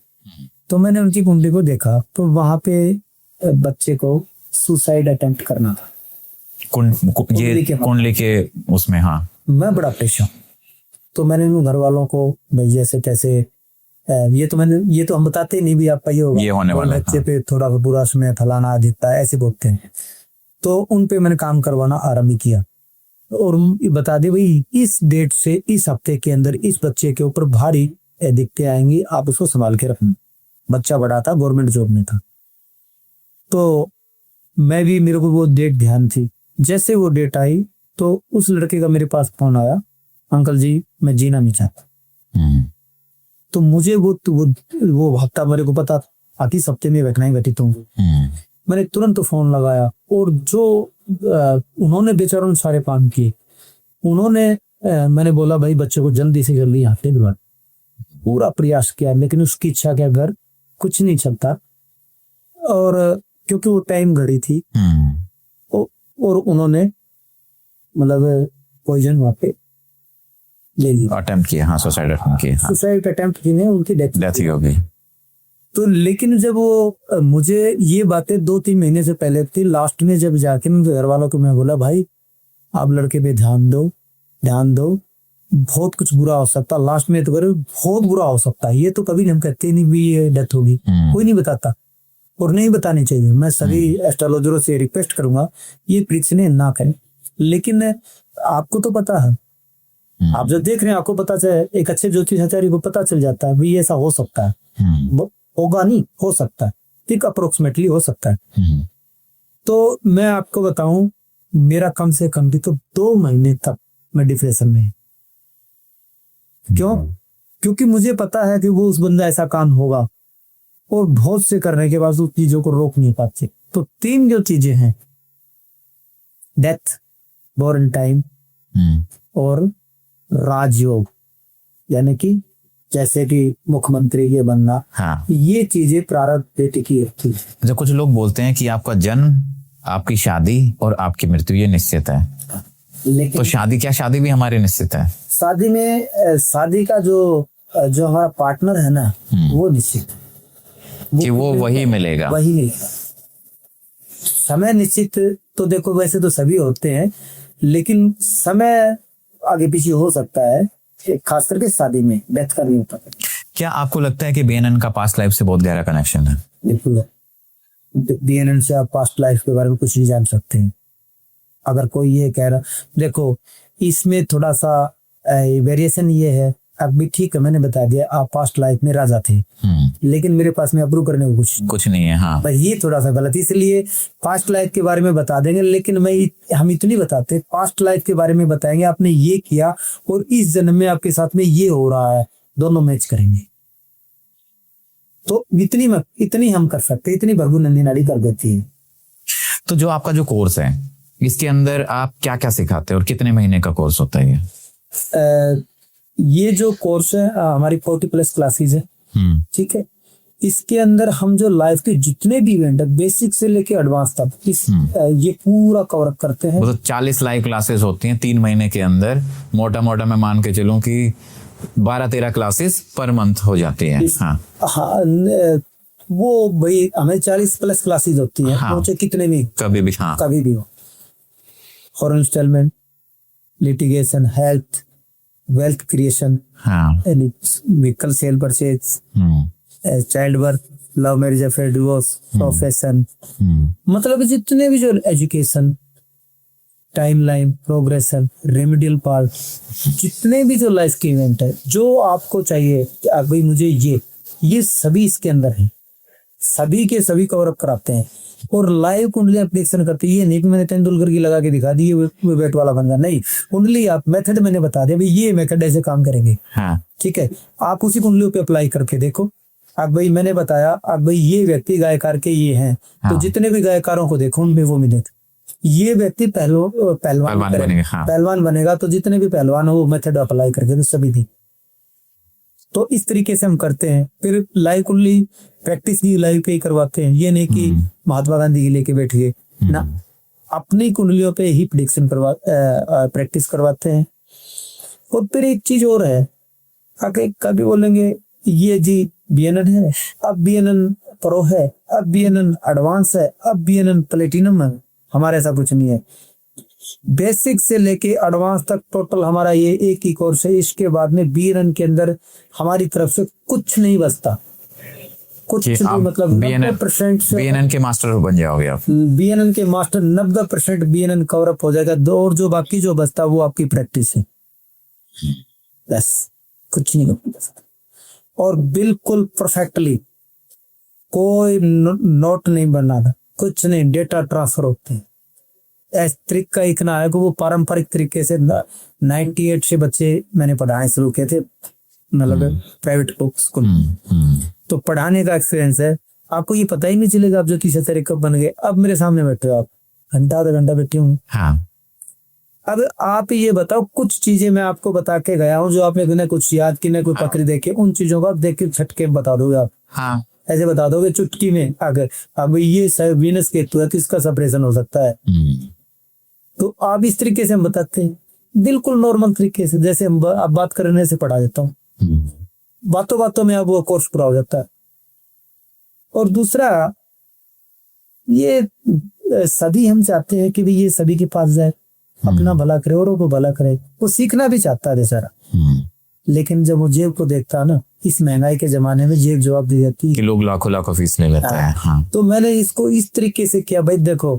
तो मैंने उनकी कुंडली को देखा, तो वहां पे बच्चे को सुसाइड अटेम्प्ट करना था। कुंडली के उसमें। हाँ, मैं बड़ा परेशान, तो मैंने उन घर वालों को भाई जैसे कैसे ये तो हम बताते नहीं भी आपका ये होगा, ये होने वाला है, बच्चे पे थोड़ा बुरा समय फलाना दिखता है, ऐसे बोलते हैं। तो उन पे मैंने काम करवाना आरंभ किया और बता दे भाई इस डेट से इस हफ्ते के अंदर इस बच्चे के ऊपर भारी दिक्कतें आएंगी, आप उसको संभाल के रखना। बच्चा बड़ा था, गवर्नमेंट जॉब में था। तो मैं भी, मेरे को वो डेट ध्यान थी। जैसे वो डेट आई तो उस लड़के का मेरे पास फोन आया, अंकल जी मैं जीना नहीं चाहता। तो मुझे वो हफ्ता मेरे को पता था आखिर इस हफ्ते में घटनाएं घटित होंगी। मैंने तुरंत फोन लगाया और जो उन्होंने बेचारों ने सारे काम किए। उन्होंने मैंने बोला भाई बच्चे को जल्दी से जल्दी यहाँ पे भिजवा। पूरा प्रयास किया लेकिन उसकी इच्छा के अगर कुछ नहीं चलता। और क्योंकि वो टाइम घड़ी थी और उन्होंने मतलब पॉइजन वहां पे ले लिया, अटेम्प्ट किया। हाँ, सुसाइड अटेम्प्ट किया। सुसाइड अटेम्प्ट की, उनकी डेथ ही हो गई। तो लेकिन जब वो मुझे ये बातें 2-3 महीने से पहले थी, लास्ट में जब जाके मेरे घर वालों को मैं बोला भाई आप लड़के पे ध्यान दो, बहुत कुछ बुरा हो सकता, लास्ट में तो करे बहुत बुरा हो सकता है। ये तो कभी नहीं, हम कहते नहीं भी ये डेथ होगी, कोई नहीं बताता और नहीं बतानी चाहिए। मैं सभी एस्ट्रोलॉजरों से रिक्वेस्ट करूंगा ये प्रिडिक्शन ना करें। लेकिन आपको तो पता है, आप जब देख रहे हैं आपको पता चले, एक अच्छे ज्योतिषाचार्य को पता चल जाता है भी ऐसा हो सकता है, होगा नहीं, हो सकता है, ठीक अप्रोक्सीमेटली हो सकता है। तो मैं आपको बताऊं मेरा कम से कम भी तो 2 महीने तक मैं डिप्रेशन में। क्यों? क्योंकि मुझे पता है कि वो उस बंदा ऐसा काम होगा और बहुत से करने के बाद उस चीजों को रोक नहीं पाते। तो 3 जो चीजें हैं, डेथ, बॉर्न टाइम और राजयोग, यानी कि जैसे कि मुख्यमंत्री ये बनना, हाँ। ये चीजें प्रारब्ध पे टिकी रहती है। जब कुछ लोग बोलते हैं कि आपका जन्म, आपकी शादी और आपकी मृत्यु ये निश्चित है, लेकिन तो शादी भी हमारी निश्चित है? शादी में शादी का जो हमारा पार्टनर है ना वो निश्चित है कि वो वही मिलेगा। समय निश्चित तो देखो वैसे तो सभी होते हैं, लेकिन समय आगे पीछे हो सकता है, खास करके शादी में डेथ का नहीं होता। क्या आपको लगता है कि बीएनएन का पास्ट लाइफ से बहुत गहरा कनेक्शन है? बिल्कुल, बीएनएन से आप पास्ट लाइफ के बारे में कुछ नहीं जान सकते हैं। अगर कोई ये कह रहा, देखो इसमें थोड़ा सा वेरिएशन ये है, अब भी ठीक है मैंने बता दिया आप पास्ट लाइफ में राजा थे, लेकिन मेरे पास में अप्रूव करने को कुछ नहीं है। हाँ, पर ये थोड़ा सा गलत, इसलिए पास्ट लाइफ के बारे में बता देंगे, लेकिन हम इतनी बताते पास्ट लाइफ के बारे में बताएंगे आपने ये किया और इस जन्म में आपके साथ में ये हो रहा है, दोनों मैच करेंगे। तो इतनी हम कर सकते, इतनी भृगु नंदी नाड़ी कर देती है। तो जो आपका जो कोर्स है इसके अंदर आप क्या क्या सिखाते हैं और कितने महीने का कोर्स होता है ये जो कोर्स है हमारी 40+ क्लासेस है, ठीक है। इसके अंदर हम जो लाइफ के जितने भी इवेंट है बेसिक से लेके एडवांस तक ये पूरा कवर करते हैं। तो 40 लाइव क्लासेस होती हैं 3 महीने के अंदर, मोटा मोटा मैं मान के चलूं कि 12-13 क्लासेस पर मंथ हो जाती हैं। हाँ, वो भाई हमें 40+ क्लासेस होती हैं। हाँ, कितने भी कभी भी, हाँ, कभी भी हो। Foreign settlement, litigation, health, wealth creation, vehicle cell purchase, child birth, love marriage affair, divorce, profession, मतलब जितने भी जो education, timeline, progression, remedial part, जितने भी जो लाइफ के इवेंट है जो आपको चाहिए कि भाई मुझे ये सभी इसके अंदर है, सभी के सभी कवर अप कराते हैं। और लाइव कुंडली प्रेडिक्शन करते हैं। ये नहीं कि मैंने तेंदुलकर की लगा के दिखा दी वो बैट वाला बन गया, नहीं, कुंडली आप मेथड मैंने बता दिया भाई ये मेथड ऐसे काम करेंगे। हाँ, ठीक है, आप उसी कुंडलियों पे अप्लाई करके देखो। अब भाई मैंने बताया, अब भाई ये व्यक्ति गायकार के ये हैं, हाँ, तो जितने भी गायकारों को देखो उनमें वो मिले, ये व्यक्ति पहलवान बनेगा, तो जितने भी पहलवान हो वो मेथड अप्लाई करके तो सभी थी। तो इस तरीके से हम करते हैं। फिर लाइव कुंडली प्रैक्टिस भी लाइव पे ही करवाते हैं, ये नहीं कि महात्मा गांधी की लेके बैठ गए ना, अपनी कुंडलियों पे ही प्रेडिक्शन प्रैक्टिस करवाते हैं। और फिर एक चीज और है, कभी बोलेंगे ये जी बीएनएन है, अब बीएनएन प्रो है, अब बीएनएन एडवांस है, अब बीएनएन प्लेटिनम है। हमारे ऐसा कुछ नहीं है, बेसिक से लेके एडवांस तक टोटल हमारा ये एक ही कोर्स है। इसके बाद में बीएनएन के अंदर हमारी तरफ से कुछ नहीं बचता, कुछ भी, मतलब 90% बीएनएन के मास्टर बन जाओगे आप। बीएनएन के मास्टर 90% बीएनएन कवर अप हो जाएगा, और जो बाकी जो बचता वो आपकी प्रैक्टिस है, बस कुछ नहीं कर सकता। और बिल्कुल परफेक्टली कोई नोट नहीं बनाना, कुछ नहीं, डेटा ट्रांसफर होते हैं। इस ट्रिक का एक ना है कि वो पारंपरिक तरीके से 98 से बच्चे मैंने पढ़ाए शुरू किए थे, मतलब प्राइवेट स्कूल। तो पढ़ाने का एक्सपीरियंस है, आपको ये पता ही नहीं चलेगा आप जो तीसरे तरीके बन गए। अब मेरे सामने बैठे हो आप, घंटा आधा घंटा बैठे हूँ। हाँ। अब आप ये बताओ, कुछ चीजें मैं आपको बता के गया हूँ जो आपने न कुछ याद की न कोई पकड़ी देखे, उन चीजों को आप देख के झटके बता दोगे आप। हाँ। ऐसे बता दोगे चुटकी में। अगर अब ये वीनस केतु है तो इसका सेपरेशन हो सकता है, तो आप इस तरीके से हम बताते हैं, बिल्कुल नॉर्मल तरीके से, जैसे हम आप बात करने से पढ़ा देता हूँ, बातों बातों में अब वो कोर्स पूरा हो जाता है। और दूसरा, ये सभी हम चाहते हैं कि भी ये सभी के पास जाए, अपना भला करे, औरों को भला करे। वो सीखना भी चाहता है बेचारा, लेकिन जब वो जेब को देखता है ना, इस महंगाई के जमाने में जेब जवाब दे जाती है कि लोग लाखों लाखों फीस ले लेते हैं। हाँ। तो मैंने इसको इस तरीके से किया, भाई देखो,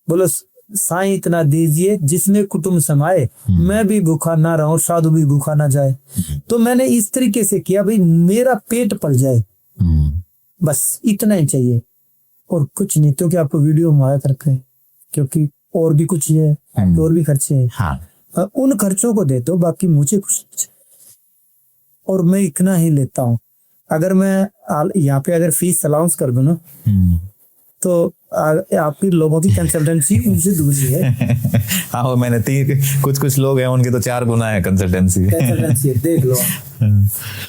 बोलो साईं इतना दीजिए जिसमें कुटुंब समाए, मैं भी भूखा ना रहूं, साधु भी भूखा ना जाए। तो मैंने इस तरीके से किया, भाई मेरा पेट पल जाए, बस इतना ही चाहिए और कुछ नहीं। तो क्या आपको वीडियो मुहैया करके, क्योंकि और भी कुछ है, और भी खर्चे हैं। हाँ। उन खर्चों को दे दो, बाकी मुझे कुछ नहीं चाहिए। और मैं इतना ही लेता हूँ। अगर मैं यहाँ पे अगर फीस अलाउंस कर दूं ना, तो आपकी लोगों की कंसल्टेंसी उनसे दूसरी है। हाँ, वो मैंने कुछ लोग हैं उनके तो 4 गुना है कंसल्टेंसी देख लो।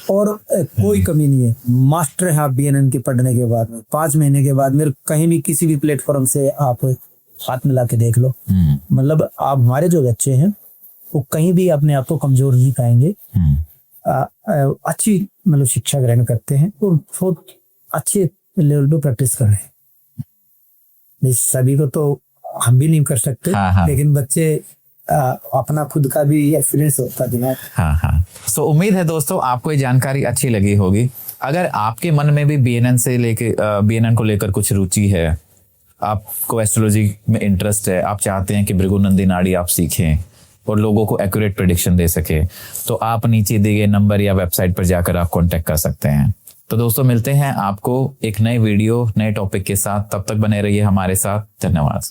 और कोई कमी नहीं है, मास्टर है आप BNN के पढ़ने के बाद में 5 महीने के बाद मेरे कहीं भी किसी भी प्लेटफॉर्म से आप हाथ मिला के देख लो। मतलब आप हमारे जो बच्चे हैं वो कहीं भी अपने आप को कमजोर नहीं पाएंगे। अच्छी मतलब शिक्षा ग्रहण करते हैं और बहुत अच्छे लेवल पे प्रैक्टिस कर रहे हैं। सभी को तो हम भी नहीं कर सकते। हाँ। लेकिन बच्चे अपना खुद का भी एक्सपीरियंस होता है दिमाग। हाँ। सो उम्मीद है दोस्तों आपको ये जानकारी अच्छी लगी होगी। अगर आपके मन में भी BNN को लेकर कुछ रुचि है, आपको एस्ट्रोलॉजी में इंटरेस्ट है, आप चाहते हैं कि भृगुनंदी नाड़ी आप सीखें और लोगों को एक्यूरेट प्रेडिक्शन दे सके, तो आप नीचे दिए गए नंबर या वेबसाइट पर जाकर आप कांटेक्ट कर सकते हैं। तो दोस्तों मिलते हैं आपको एक नए वीडियो नए टॉपिक के साथ, तब तक बने रहिए हमारे साथ। धन्यवाद।